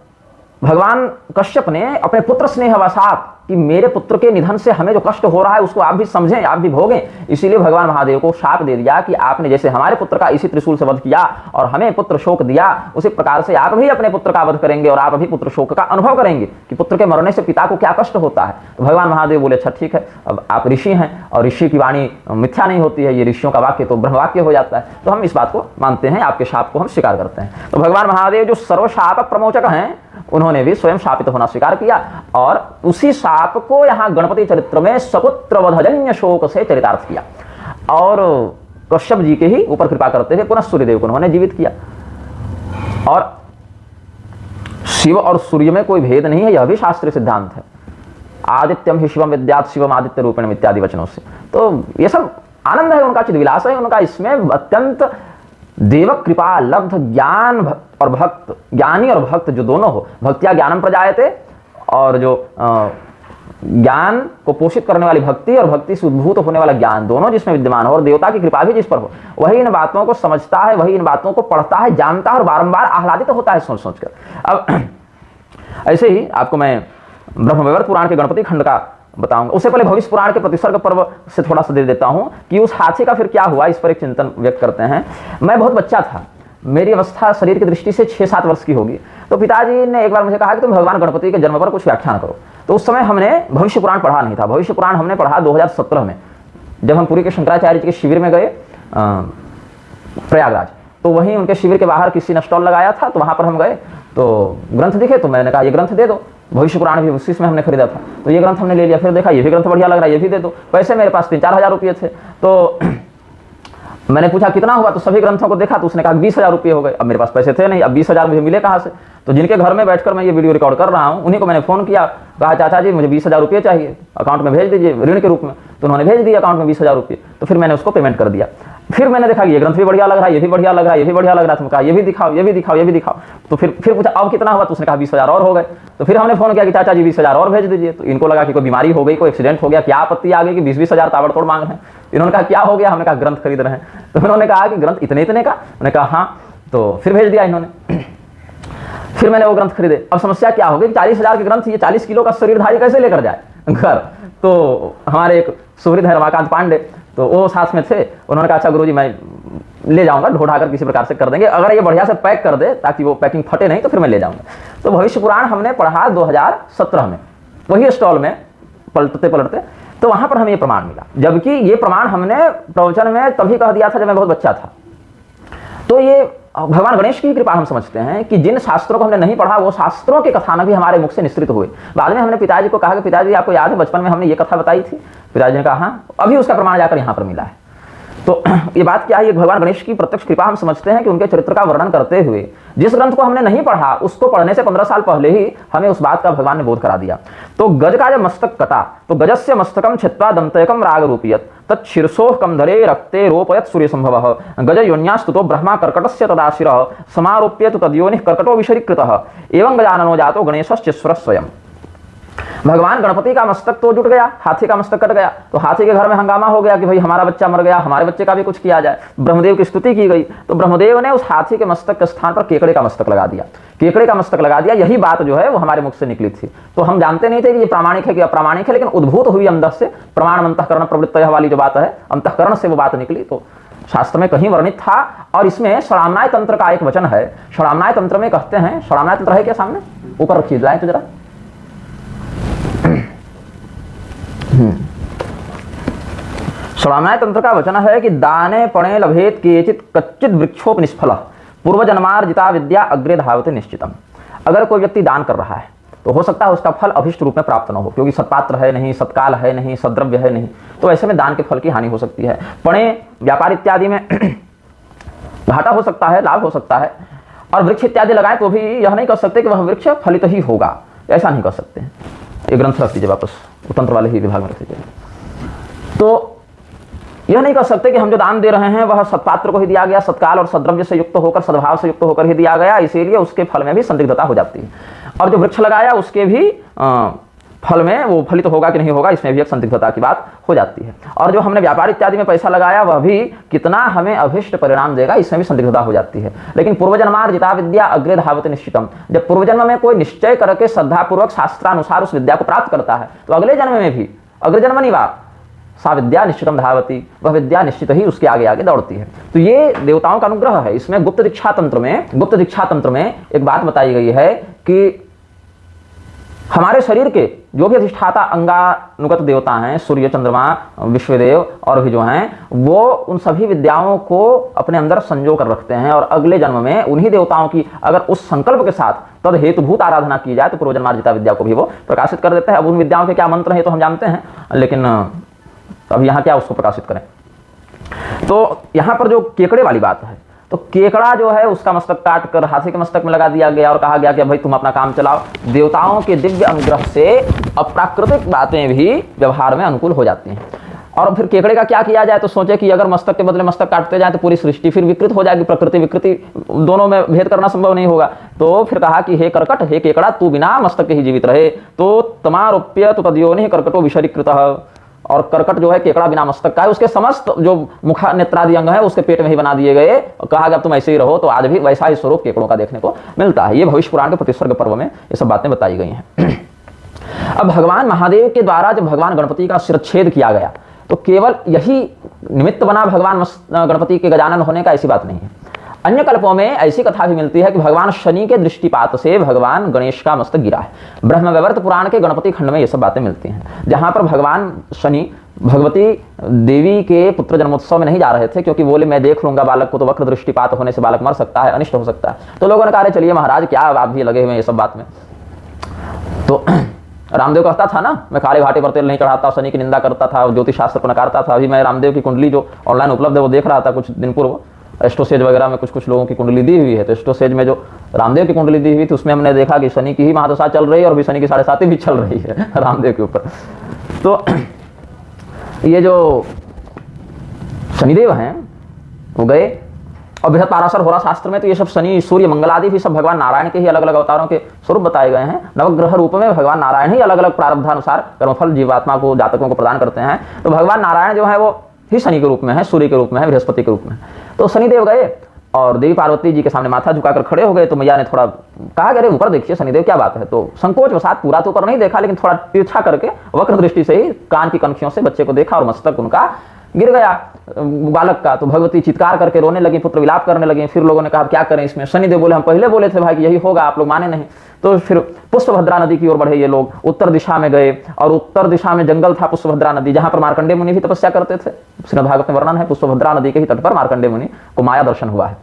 भगवान कश्यप ने अपने पुत्र स्नेहवशात कि मेरे पुत्र के निधन से हमें जो कष्ट हो रहा है उसको आप भी समझें, आप भी भोगें, इसीलिए भगवान महादेव को शाप दे दिया कि आपने जैसे हमारे पुत्र का इसी त्रिशूल से वध किया और हमें पुत्र शोक दिया, उसी प्रकार से आप भी अपने पुत्र का वध करेंगे और आप भी पुत्र शोक का अनुभव करेंगे कि पुत्र के मरने से पिता को क्या कष्ट होता है। तो भगवान महादेव बोले अच्छा ठीक है, अब आप ऋषि हैं और ऋषि की वाणी मिथ्या नहीं होती है, ये ऋषियों का वाक्य तो ब्रह्म वाक्य हो जाता है, तो हम इस बात को मानते हैं, आपके शाप को हम स्वीकार करते हैं। तो भगवान महादेव जो सर्वशापक प्रमोचक हैं उन्होंने भी स्वयं शापित होना स्वीकार किया और उसी शाप को यहाँ गणपति चरित्र में सपुत्र वधजन्य शोक से चरितार्थ किया और कश्यप जी के ही ऊपर कृपा करते हुए पुनः सूर्यदेव को उन्होंने जीवित किया। और शिव और सूर्य में कोई भेद नहीं है, यह भी शास्त्रीय सिद्धांत है। आदित्यम ही शिवम विद्यात शिवम आदित्य रूपेण इत्यादि वचनों से। तो ये सब आनंद है उनका, चिद्विलास है उनका। इसमें अत्यंत देव कृपा लब्ध ज्ञान और भक्त, ज्ञानी और भक्त जो दोनों हो, भक्तिया ज्ञानम प्रजायते, और जो ज्ञान को पोषित करने वाली भक्ति और भक्ति से उद्भूत होने वाला ज्ञान दोनों जिसमें विद्यमान हो और देवता की कृपा भी जिस पर हो, वही इन बातों को समझता है, वही इन बातों को पढ़ता है, जानता है और बारंबार आह्लादित होता है सोच सोचकर। अब ऐसे ही आपको मैं ब्रह्मवैवर्त पुराण के गणपति खंड का बताऊंगा। उससे पहले भविष्य पुराण के प्रतिसर्ग पर्व से थोड़ा सा दे देता हूं कि उस हाथी का फिर क्या हुआ, इस पर एक चिंतन व्यक्त करते हैं। मैं बहुत बच्चा था, मेरी अवस्था शरीर की दृष्टि से 6-7 वर्ष की होगी। तो पिताजी ने एक बार मुझे कहा कि तुम भगवान गणपति के जन्म पर कुछ व्याख्यान करो। तो उस समय हमने भविष्य पुराण पढ़ा नहीं था। भविष्य पुराण हमने पढ़ा 2017 में, जब हम पुरी के शंकराचार्य जी के शिविर में गए प्रयागराज। तो वहीं उनके शिविर के बाहर किसी ने स्टॉल लगाया था, तो वहाँ पर हम गए, तो ग्रंथ दिखे, तो मैंने कहा ये ग्रंथ दे दो। भविष्य पुराण भी उसी में हमने खरीदा था, तो ये ग्रंथ हमने ले लिया। फिर देखा ये भी ग्रंथ बढ़िया लग रहा है, ये भी दे दो। पैसे मेरे पास 3-4 हज़ार रुपये थे। तो मैंने पूछा कितना हुआ, तो सभी ग्रंथों को देखा तो उसने कहा 20,000 रुपये हो गए। अब मेरे पास पैसे थे नहीं, अब 20,000 मुझे मिले कहाँ से। तो जिनके घर में बैठकर मैं ये वीडियो रिकॉर्ड कर रहा हूँ, उन्हीं को मैंने फ़ोन किया, कहा चाचा जी मुझे 20,000 रुपये चाहिए, अकाउंट में भेज दीजिए ऋण के रूप में। तो उन्होंने भेज दिया अकाउंट में 20,000 रुपये। तो फिर मैंने उसको पेमेंट कर दिया। फिर मैंने देखा ये ग्रंथ भी बढ़िया लग रहा है, ये भी बढ़िया लग रहा है, ये भी बढ़िया लग रहा है। तो कहा ये भी दिखाओ, ये भी दिखाओ, ये भी दिखाओ। तो फिर पूछा अब कितना हुआ, तो उसने कहा 20,000 और हो गए। तो फिर हमने फ़ोन किया कि चाचा जी 20,000 और भेज दीजिए। तो इनको लगा कि कोई बीमारी हो गई, कोई एक्सीडेंट हो गया, क्या आपत्ति आ गई कि 20-20 हज़ार ताबड़तोड़ मांग रहे हैं। इन्होंने कहा क्या हो गया, हमने कहा ग्रंथ खरीद रहे हैं। तो उन्होंने कहा कि ग्रंथ इतने इतने का, मैंने कहा हाँ। तो फिर भेज दिया इन्होंने। फिर मैंने वो ग्रंथ खरीदे। अब समस्या क्या हो गई, 40,000 के ग्रंथ, ये 40 किलो का शरीरधारी कैसे लेकर जाए घर। तो हमारे एक सुहृद है रमाकांत पांडे, तो वो साथ में थे। उन्होंने कहा अच्छा गुरुजी मैं ले जाऊंगा, ढोढ़ाकर किसी प्रकार से कर देंगे, अगर ये बढ़िया से पैक कर दे ताकि वो पैकिंग फटे नहीं तो फिर मैं ले जाऊंगा। तो भविष्य पुराण हमने पढ़ा 2017 में, वही स्टॉल में पलटते पलटते, तो वहां पर हमें ये प्रमाण मिला। जबकि ये प्रमाण हमने प्रवचन में तभी कह दिया था जब मैं बहुत बच्चा था। तो ये भगवान गणेश की कृपा हम समझते हैं कि जिन शास्त्रों को हमने नहीं पढ़ा वो शास्त्रों के कथानक भी हमारे मुख से निश्रित हुए। बाद में हमने पिताजी को कहा कि पिताजी आपको याद है बचपन में हमने ये कथा बताई थी। पिताजी ने कहा हाँ, अभी उसका प्रमाण जाकर यहाँ पर मिला है। तो ये बात क्या है, ये भगवान गणेश की प्रत्यक्ष कृपा हम समझते हैं कि उनके चरित्र का वर्णन करते हुए जिस ग्रंथ को हमने नहीं पढ़ा उसको पढ़ने से 15 साल पहले ही हमें उस बात का भगवान ने बोध करा दिया। तो गज का जब मस्तक कटा तो गजस्य मस्तकम छित्वा दंतयकम राग रूपियत तत्शीर्षोह कमधरे रक्ते रोपयत सूर्य संभव गज योन्यास्तुतो ब्रह्मा कर्कटस्य तदाशिरः समारोप्य तद्योनिः कर्कटो विशरीकृतः एवं गजाननो जातो गणेशश्चेश्वरः स्वयं। भगवान गणपति का मस्तक तो जुट गया, हाथी का मस्तक कट गया। तो हाथी के घर में हंगामा हो गया कि भाई हमारा बच्चा मर गया, हमारे बच्चे का भी कुछ किया जाए। ब्रह्मदेव की स्तुति की गई, तो ब्रह्मदेव ने उस हाथी के मस्तक के स्थान पर केकड़े का मस्तक लगा दिया। केकड़े का मस्तक लगा दिया, यही बात जो है वो हमारे मुख से निकली थी। तो हम जानते नहीं थे कि ये प्रामाणिक है कि अप्रामाणिक है, लेकिन उद्भूत हुई अंदर से प्रमाण अंतःकरण प्रवृत्तयः वाली जो बात है, अंतःकरण से वो बात निकली। तो शास्त्र में कहीं वर्णित था। और इसमें षडामनाय तंत्र का एक वचन है। षडामनाय तंत्र में कहते हैं, षडामनाय तंत्र है क्या सामने, ऊपर रखिए लाए तो जरा। षडामनाय तंत्र का वचन है कि दाने पणे लभेत केचित कच्चित वृक्षोप निष्फल पूर्वजन्मार्जिता विद्या अग्रे धावते निश्चितम। अगर कोई व्यक्ति दान कर रहा है तो हो सकता है उसका फल अभिष्ट रूप में प्राप्त न हो, क्योंकि सत्पात्र है नहीं, सत्काल है नहीं, सद्रव्य है नहीं। तो ऐसे में दान के फल की हानि हो सकती है। पणे व्यापार इत्यादि में घाटा हो सकता है, लाभ हो सकता है। और वृक्ष इत्यादि लगाए तो भी यह नहीं कह सकते कि वह वृक्ष फलित ही होगा, ऐसा नहीं कह सकते। ये ग्रंथ रख दीजिए वापस, तंत्र वाले ही विभाग में रख दीजिए। तो यह नहीं कह सकते कि हम जो दान दे रहे हैं वह सत्पात्र को ही दिया गया, सत्काल और सद्रव्य से युक्त होकर, सद्भाव से युक्त होकर ही दिया गया, इसीलिए उसके फल में भी संदिग्धता हो जाती है। और जो वृक्ष लगाया उसके भी फल में वो फलित होगा कि नहीं होगा, इसमें भी एक संदिग्धता की बात हो जाती है। और जो हमने व्यापार इत्यादि में पैसा लगाया वह भी कितना हमें अभिष्ट परिणाम देगा, इसमें भी संदिग्धता हो जाती है। लेकिन पूर्वजन्मार्जिता विद्या अग्रे धावते निश्चितम। जब पूर्वजन्म में कोई निश्चय करके श्रद्धापूर्वक शास्त्रानुसार उस विद्या को प्राप्त करता है तो अगले जन्म में भी, अग्र जन्म नहीं बात, सा विद्या निश्चितम धावती, वह विद्या निश्चित ही उसके आगे आगे दौड़ती है। तो ये देवताओं का अनुग्रह है। इसमें गुप्त दीक्षा तंत्र में एक बात बताई गई है कि हमारे शरीर के जो भी अधिष्ठाता अंगानुगत देवता हैं, सूर्य, चंद्रमा, विश्वदेव और भी जो हैं, वो उन सभी विद्याओं को अपने अंदर संजो कर रखते हैं। और अगले जन्म में उन्हीं देवताओं की अगर उस संकल्प के साथ तद हेतुभूत आराधना की जाए तो पूर्वजन्मार्जिता विद्या को भी वो प्रकाशित कर देते हैं। अब उन विद्याओं के क्या मंत्र हैं तो हम जानते हैं, लेकिन अब यहाँ क्या उसको प्रकाशित करें। तो यहाँ पर जो केकड़े वाली बात है, तो केकड़ा जो है उसका मस्तक काट कर हाथी के मस्तक में लगा दिया गया और कहा गया कि भाई तुम अपना काम चलाओ। देवताओं के दिव्य अनुग्रह से अप्राकृतिक बातें भी व्यवहार में अनुकूल हो जाती हैं। और फिर केकड़े का क्या किया जाए, तो सोचे कि अगर मस्तक के बदले मस्तक काटते जाए तो पूरी सृष्टि फिर विकृत हो जाएगी, प्रकृति विकृति दोनों में भेद करना संभव नहीं होगा। तो फिर कहा कि हे कर्कट, हे केकड़ा, तू बिना मस्तक के ही जीवित रहे। तो तमारोप्य तो तद्योनिः कर्कटो विशरीकृतः। और कर्कट जो है केकड़ा बिना मस्तक का है, उसके समस्त जो मुखा नेत्रादि अंग है उसके पेट में ही बना दिए गए। कहा कि अब तुम ऐसे ही रहो। तो आज भी वैसा ही स्वरूप केकड़ों का देखने को मिलता है। ये भविष्य पुराण के प्रतिस्वर्ग पर्व में ये सब बातें बताई गई हैं। अब भगवान महादेव के द्वारा जब भगवान गणपति का शिरच्छेद किया गया तो केवल यही निमित्त बना भगवान गणपति के गजानन होने का, ऐसी बात नहीं है। अन्य कल्पों में ऐसी कथा भी मिलती है कि भगवान शनि के दृष्टिपात से भगवान गणेश का मस्तक गिरा है। ब्रह्मवैवर्त पुराण के गणपति खंड में ये सब बातें मिलती हैं, जहां पर भगवान शनि भगवती देवी के पुत्र जन्मोत्सव में नहीं जा रहे थे, क्योंकि बोले मैं देख लूंगा बालक को, तो वक्र दृष्टिपात होने से बालक मर सकता है, अनिष्ट हो सकता है। तो लोगों ने कहा चलिए महाराज क्या आप भी लगे हुए ये सब बात में। तो रामदेव कहता था ना, मैं काले घाटे पर तेल नहीं चढ़ाता, शनि की निंदा करता था, ज्योतिष शास्त्र नकारता था। अभी मैं रामदेव की कुंडली जो ऑनलाइन उपलब्ध है वो देख रहा था कुछ दिन पूर्व, एस्ट्रोसेज वगैरह में कुछ लोगों की कुंडली दी हुई है। तो एस्ट्रोसेज में जो रामदेव की कुंडली दी हुई थी उसमें हमने देखा कि शनि की ही महादशा चल रही है और भी शनि की 7.5 भी चल रही है रामदेव के ऊपर। तो ये जो शनिदेव हैं वो गए, और बृहद पाराशर होरा शास्त्र में तो ये सब शनि सूर्य मंगल आदि भी सब भगवान नारायण के ही अलग अलग अवतारों के स्वरूप बताए गए हैं। नवग्रह रूप में भगवान नारायण ही अलग अलग प्रारब्धानुसार कर्मफल जीवात्मा को, जातकों को प्रदान करते हैं। तो भगवान नारायण जो है वो ही शनि के रूप में है, सूर्य के रूप में है, बृहस्पति के रूप में। तो शनिदेव गए और देवी पार्वती जी के सामने माथा झुकाकर खड़े हो गए। तो मैया ने थोड़ा कहा कि अरे ऊपर देखिए शनिदेव क्या बात है। तो संकोच वसात पूरा तो ऊपर नहीं देखा, लेकिन थोड़ा तिरछा करके वक्र दृष्टि से ही कान की कनखियों से बच्चे को देखा और मस्तक उनका गिर गया बालक का। तो भगवती चित्कार करके रोने लगी, पुत्र विलाप करने लगे। फिर लोगों ने कहा क्या करें इसमें। शनिदेव बोले हम पहले बोले थे भाई कि यही होगा, आप लोग माने नहीं। तो फिर पुष्पभद्रा नदी की ओर बढ़े ये लोग, उत्तर दिशा में गए, और उत्तर दिशा में जंगल था पुष्पभद्रा नदी, जहां पर मार्कंडेय मुनि भी तपस्या करते थे। श्रीमद् भागवत में वर्णन है, पुष्पभद्रा नदी के ही तट पर मार्कंडेय मुनि को माया दर्शन हुआ है।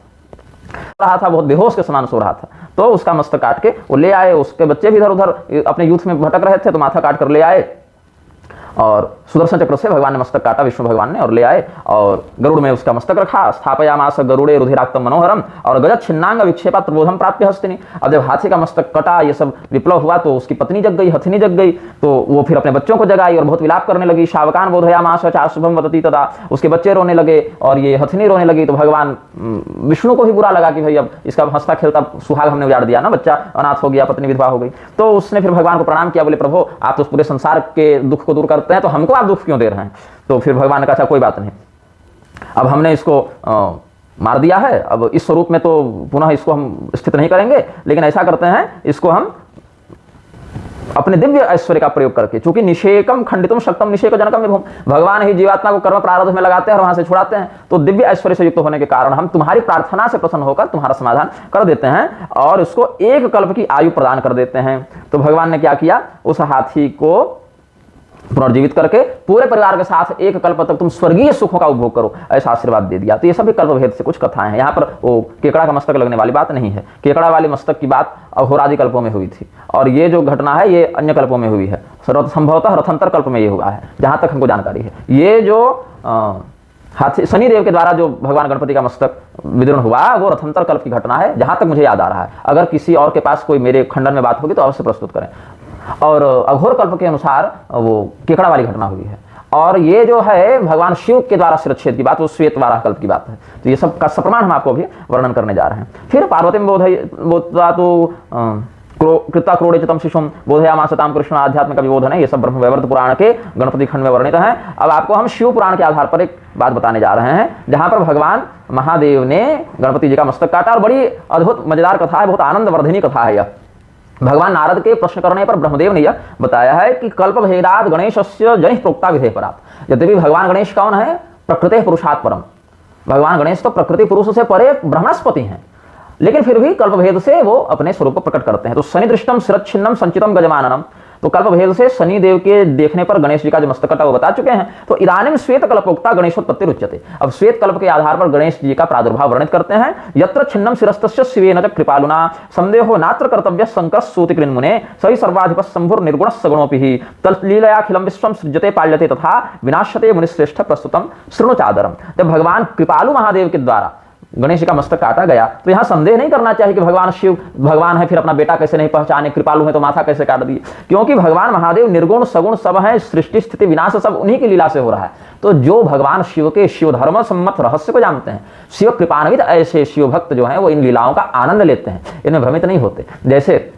रहा था, बहुत बेहोश के समान सो रहा था। तो उसका मस्तक काट के वो ले आए। उसके बच्चे भी इधर उधर अपने यूथ में भटक रहे थे, तो माथा काट कर ले आए और सुदर्शन चक्र से भगवान ने मस्तक काटा, विष्णु भगवान ने, और ले आए और गरुड़ में उसका मस्तक रखा। स्थापयामास गरुड़े रुधिराक्तम मनोहरम और गजत छिन्नांग विक्षेपा त्रिबोधम प्राप्य हस्तिनी। अब जब हाथी का मस्तक कटा, ये सब विप्लव हुआ, तो उसकी पत्नी जग गई, हथिनी जग गई। तो वो फिर अपने बच्चों को जगाई और बहुत विलाप करने लगी। शावकान बोधयामास चाशुभम वदति तदा, उसके बच्चे रोने लगे और ये हथिनी रोने लगी। तो भगवान विष्णु को ही बुरा लगा कि भाई अब इसका हंसता खेलता सुहाग हमने उजाड़ दिया ना, बच्चा अनाथ हो गया, पत्नी विधवा हो गई। तो उसने फिर भगवान को प्रणाम किया, बोले प्रभु आप तो पूरे संसार के दुख को दूर करते हैं, तो हमको आप दुख क्यों दे रहे हैं। तो फिर भगवान ने कहा अच्छा कोई बात नहीं, अब हमने इसको मार दिया है, अब इस स्वरूप में तो पुनः इसको हम स्थित नहीं करेंगे, लेकिन ऐसा करते हैं इसको हम अपने दिव्य ऐश्वर्य का प्रयोग करके, चूंकि निषेकम खंडितम शक्तम निषेक जनकम विभुम, भगवान ही जीवात्मा को कर्म प्रारब्ध में लगाते हैं और वहां से छुड़ाते हैं। तो दिव्य ऐश्वर्य से युक्त होने के कारण हम तुम्हारी प्रार्थना से प्रसन्न होकर तुम्हारा समाधान कर देते हैं और उसको एक कल्प की आयु प्रदान कर देते हैं। तो भगवान ने क्या किया, उस हाथी को पुनर्जीवित करके पूरे परिवार के साथ एक कल्प तक तुम स्वर्गीय सुखों का उपभोग करो, ऐसा आशीर्वाद दे दिया। तो ये सभी कल्प भेद से कुछ कथाएं हैं। यहाँ पर वो केकड़ा का मस्तक लगने वाली बात नहीं है, केकड़ा वाली मस्तक की बात अघोरादि कल्पों में हुई थी, और ये जो घटना है ये अन्य कल्पों में हुई है। संभवतः रथंतर कल्प में ये हुआ है, जहां तक हमको जानकारी है। ये जो हाथी शनिदेव के द्वारा जो भगवान गणपति का मस्तक विदीर्ण हुआ वो रथंतर कल्प की घटना है, जहां तक मुझे याद आ रहा है। अगर किसी और के पास कोई मेरे खंडन में बात होगी तो अवश्य प्रस्तुत करें। और अघोर कल्प के अनुसार वो केकड़ा वाली घटना हुई है, और ये जो है भगवान शिव के द्वारा शिरच्छेद की बात, वो श्वेत वाराह कल्प की बात है। तो ये सब का सप्रमाण हम आपको भी वर्णन करने जा रहे हैं। फिर पार्वती में बोधा तो कृता क्रोड़ितम शिशुम बोधयामासताम कृष्ण आध्यात्मिक विबोधन है। ये सब ब्रह्मवैवर्त पुराण के गणपति खंड में वर्णित है। अब आपको हम शिव पुराण के आधार पर एक बात बताने जा रहे हैं, जहां पर भगवान महादेव ने गणपति जी का मस्तक काटा, और बड़ी अद्भुत मजेदार कथा है, बहुत आनंदवर्धिनी कथा है यह। भगवान नारद के प्रश्न करने पर ब्रह्मदेव ने यह बताया है कि कल्प भेदात गणेशस्य जनिः प्रोक्ता विधेय परात्। यद्यपि भगवान गणेश कौन है, प्रकृते पुरुषात् परम, भगवान गणेश तो प्रकृति पुरुष से परे ब्रह्मणस्पति हैं, लेकिन फिर भी कल्प भेद से वो अपने स्वरूप को प्रकट करते हैं। तो शनि दृष्टम शिरच्छिन्नम संचितम गजमाननम, तो कल्प भेद से शनि देव के देखने पर गणेश जी का जो मस्तक कटा वो बता चुके हैं। तो इदानीम श्वेत कल्पोक्ता गणेशोत्पत्ति उच्यते, अब श्वेत कल्प के आधार पर गणेश जी का प्रादुर्भाव वर्णित करते हैं। यत्र छिन्नम शिरस्तस्य शिवेन च कृपालुना संदेहो नात्र कर्तव्य संकर सूति कृन्मुने सही सर्वाधिप संभुर निर्गुण सगुणोपि ही तल्लीलयाखिलम विश्वम सृजते पाल्यते तथा विनाश्यते मुनिश्रेष्ठ प्रस्तुतम शृणु चादरम। जब भगवान कृपालु महादेव के द्वारा गणेश जी का मस्तक काटा गया तो यहां संदेह नहीं करना चाहिए कि भगवान शिव भगवान है, फिर अपना बेटा कैसे नहीं पहचाने, कृपालु है तो माथा कैसे काट दिए, क्योंकि भगवान महादेव निर्गुण सगुण सब है, सृष्टि स्थिति विनाश सब उन्हीं की लीला से हो रहा है। तो जो भगवान शिव के शिव धर्म सम्मत रहस्य को जानते हैं, शिव कृपान्वित ऐसे शिव भक्त जो है वो इन लीलाओं का आनंद लेते हैं, इनमें भ्रमित नहीं होते। जैसे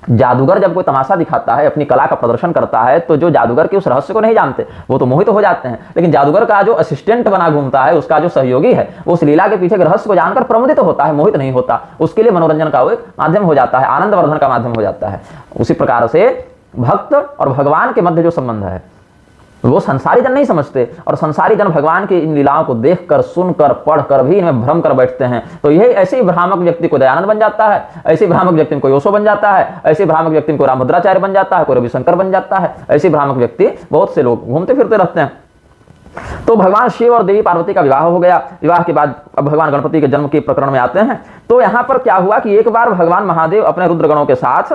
जादूगर जब कोई तमाशा दिखाता है, अपनी कला का प्रदर्शन करता है, तो जो जादूगर के उस रहस्य को नहीं जानते वो तो मोहित हो जाते हैं, लेकिन जादूगर का जो असिस्टेंट बना घूमता है, उसका जो सहयोगी है, वो उस लीला के पीछे के रहस्य को जानकर प्रमुदित होता है, मोहित नहीं होता। उसके लिए मनोरंजन का वो एक माध्यम हो जाता है, आनंदवर्धन का माध्यम हो जाता है। उसी प्रकार से भक्त और भगवान के मध्य जो संबंध है वो संसारी जन नहीं समझते, और संसारी जन भगवान की इन लीलाओं को देखकर, सुनकर, पढ़कर भी इनमें भ्रम कर बैठते हैं। तो यही ऐसे ही भ्रामक व्यक्ति को दयानंद बन जाता है, ऐसे भ्रामक व्यक्ति में कोई ओशो बन जाता है, ऐसे भ्रामक व्यक्ति में कोई रामभद्राचार्य बन जाता है, कोई रविशंकर बन जाता है। ऐसे भ्रामक व्यक्ति बहुत से लोग घूमते फिरते रहते हैं। तो भगवान शिव और देवी पार्वती का विवाह हो गया। विवाह के बाद अब भगवान गणपति के जन्म के प्रकरण में आते हैं। तो यहाँ पर क्या हुआ कि एक बार भगवान महादेव अपने रुद्रगणों के साथ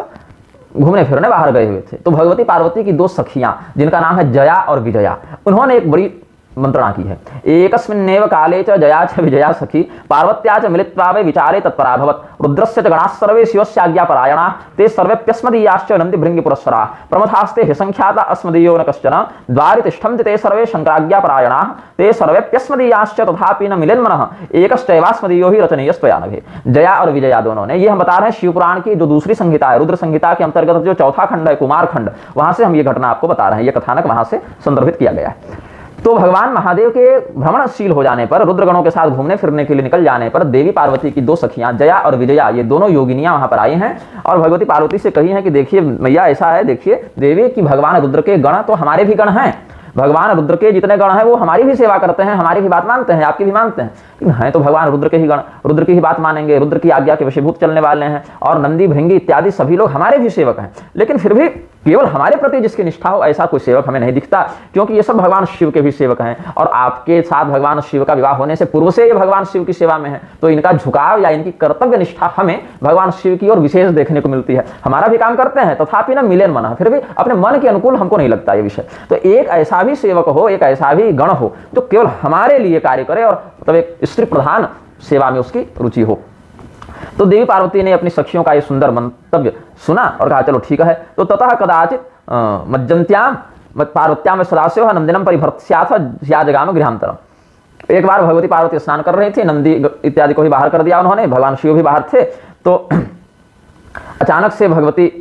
घूमने फिरने बाहर गए हुए थे। तो भगवती पार्वती की दो सखियां, जिनका नाम है जया और विजया, उन्होंने एक बड़ी मंत्रणा की है। एकस्मिन्नेव काले च जया च विजया सखी पार्वत्या च मिलित्वा वै विचारे तत्पराभवत् रुद्रस्य च गणाः सर्वे शिवस्य आज्ञापरायणाः ते सर्वेप्यस्मदीयाश्च नन्दी भृङ्गिपुरस्सराः प्रमथास्ते ह्यसंख्याता अस्मदीयो न कश्चन द्वारि तिष्ठन्ति ते सर्वे शङ्कराज्ञापरायणाः ते सर्वेप्यस्मदीयाश्च तथापि न मिलेन्मनः एकश्चैवास्मदीयो हि रचनीयस्त्वया नभे। जया और विजया दोनों ने, ये हम बता रहे हैं शिवपुराण की जो दूसरी संहिता है, रुद्र संहिता के अंतर्गत जो चौथा खंड है, कुमार खंड, वहां से हम ये घटना आपको बता रहे हैं। ये कथानक वहां से संदर्भित किया गया है। तो भगवान महादेव के भ्रमणशील हो जाने पर, रुद्रगणों के साथ घूमने फिरने के लिए निकल जाने पर, देवी पार्वती की दो सखियां जया और विजया, ये दोनों योगिनियां वहां पर आई हैं और भगवती पार्वती से कही हैं कि देखिए मैया ऐसा है, देखिए देवी कि भगवान रुद्र के गण तो हमारे भी गण हैं, भगवान रुद्र के जितने गण हैं वो हमारी भी सेवा करते हैं, हमारी भी बात मानते हैं, आपकी भी मानते हैं, लेकिन हैं तो भगवान रुद्र के ही गण, रुद्र की ही बात मानेंगे, रुद्र की आज्ञा के वशीभूत चलने वाले हैं, और नंदी भृंगी इत्यादि सभी लोग हमारे भी सेवक हैं। लेकिन फिर भी केवल हमारे प्रति जिसकी निष्ठा हो ऐसा कोई सेवक हमें नहीं दिखता, क्योंकि ये सब भगवान शिव के भी सेवक हैं और आपके साथ भगवान शिव का विवाह होने से पूर्व से ये भगवान शिव की सेवा में है। तो इनका झुकाव या इनकी कर्तव्य निष्ठा हमें भगवान शिव की ओर विशेष देखने को मिलती है। हमारा भी काम करते हैं तथापि न मिलेन मन, फिर भी अपने मन के अनुकूल हमको नहीं लगता ये विषय। तो एक ऐसा भी सेवक हो, एक ऐसा भी गण हो जो केवल हमारे लिए कार्य करे और मतलब एक स्त्री प्रधान सेवा में उसकी रुचि हो। तो देवी पार्वती ने अपनी सखियों का ये सुंदर मंतव्य सुना और कहा चलो ठीक है। तो ततः कदाचित मज्जंत्याम पार्वत्याम सदाशिव नंदिनम परिभर्त्स्याथ जगाम गृहांतरम। एक बार भगवती पार्वती स्नान कर रही थी, नंदी इत्यादि को भी बाहर कर दिया उन्होंने, भगवान शिव भी बाहर थे। तो अचानक से भगवती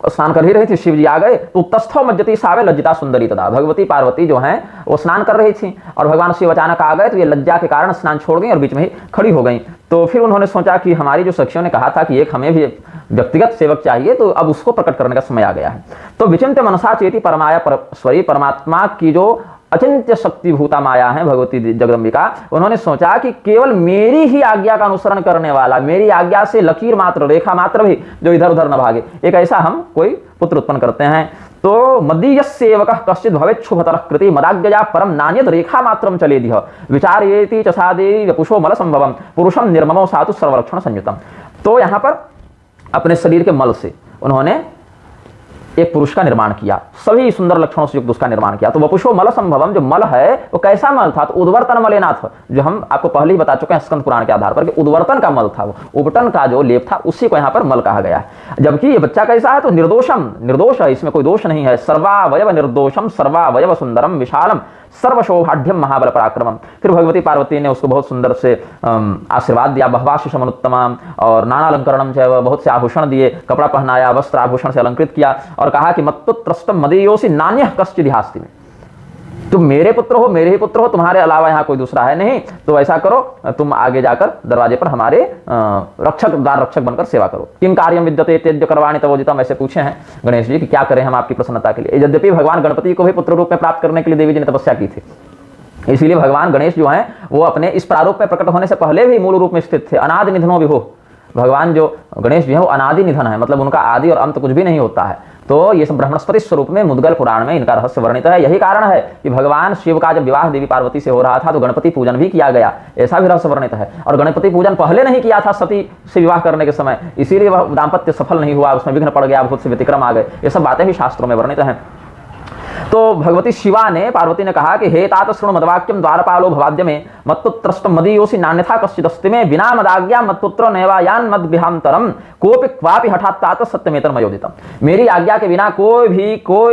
स्नान कर ही रही थी, शिव जी आ गए। तो उत्तस्थो मज्जती सावे लज्जिता सुंदरी तदा, भगवती पार्वती जो हैं वो स्नान कर रही थी और भगवान शिव अचानक आ गए, तो ये लज्जा के कारण स्नान छोड़ गई और बीच में ही खड़ी हो गई। तो फिर उन्होंने सोचा कि हमारी जो सखियों ने कहा था कि एक हमें भी व्यक्तिगत सेवक चाहिए, तो अब उसको प्रकट करने का समय आ गया है। तो विचिंत्य मनसा चेती परमाया स्वरी, परमात्मा की जो अचिंत्य शक्ति भूता माया है भगवती जगदम्बिका, उन्होंने सोचा कि केवल मेरी ही आज्ञा का अनुसरण करने वाला, मेरी आज्ञा से लकीर मात्र, रेखा मात्र भी जो इधर उधर न भागे, एक ऐसा हम कोई पुत्र उत्पन्न करते हैं। तो मदीय सेवक कश्चित भवेत् शुभतर कृति मदाज्ञया परम नान्यद रेखा मात्रम चलेदिह विचारयेति चसादे वपुषो मल संभवम पुरुषम निर्ममो सातु सर्वलक्षण संयुतम। तो यहाँ पर अपने शरीर के मल से उन्होंने एक पुरुष का निर्माण किया, सभी सुंदर लक्षणों से युक्त उसका निर्माण किया। तो वपुषो मल संभवम, जो मल है वो कैसा मल था? तो उद्वर्तन मलेनाथ, जो हम आपको पहले ही बता चुके हैं स्कंद पुराण के आधार पर कि उद्वर्तन का मल था, वो उबटन का जो लेप था उसी को यहाँ पर मल कहा गया है। जबकि ये बच्चा कैसा है? तो निर्दोषम, निर्दोष है, इसमें कोई दोष नहीं है। सर्वावयव निर्दोषम सर्वावयव सुंदरम विशालम सर्वशोभाढ्यम महाबल पराक्रमम। फिर भगवती पार्वती ने उसको बहुत सुंदर से आशीर्वाद दिया, बहवाशिषमनुत्तमाम, और नाना अलंकरणम से बहुत से आभूषण दिए, कपड़ा पहनाया, वस्त्र आभूषण से अलंकृत किया और कहा कि मत्पुत्रस्तम मदीयोसि नान्यः कश्चिदिहास्ति में, तुम मेरे पुत्र हो, मेरे ही पुत्र हो, तुम्हारे अलावा यहाँ कोई दूसरा है नहीं। तो ऐसा करो, तुम आगे जाकर दरवाजे पर हमारे रक्षक, द्वार रक्षक बनकर सेवा करो। किम कार्यम विद्यते तेज्य करवाणि तवोजितम, ऐसे पूछे हैं गणेश जी कि क्या करें हम आपकी प्रसन्नता के लिए। यद्यपि भगवान गणपति को भी पुत्र रूप में प्राप्त करने के लिए देवी जी ने तपस्या की थी, इसीलिए भगवान गणेश जो हैं वो अपने इस प्रारूप में प्रकट होने से पहले भी मूल रूप में स्थित थे। अनादि निधनो विभो, भगवान जो गणेश जी हैं वो अनादि निधन है, मतलब उनका आदि और अंत कुछ भी नहीं होता है। तो ये सब ब्रह्मस्पति स्वरूप में मुद्गल पुराण में इनका रहस्य वर्णित है। यही कारण है कि भगवान शिव का जब विवाह देवी पार्वती से हो रहा था तो गणपति पूजन भी किया गया, ऐसा भी रहस्य वर्णित है। और गणपति पूजन पहले नहीं किया था सती से विवाह करने के समय, इसीलिए वह दाम्पत्य सफल नहीं हुआ, उसमें विघ्न पड़ गया, बहुत से व्यतिक्रम आ गए। ये सब बातें भी शास्त्रों में वर्णित हैं। तो भगवती शिवा ने, पार्वती ने कहा कि हे तात शृणु मद्वाक्यम द्वारपालो भवाद्य में मत्पुत्रस्त मदीयोसि नान्यथा कश्चिदस्ति में बिना मदाज्ञा मत्पुत्र नैवायान मद विहांतरम कोपि क्वापि हठात तात सत्यमेतर मयोदितम। मेरी आज्ञा के बिना कोई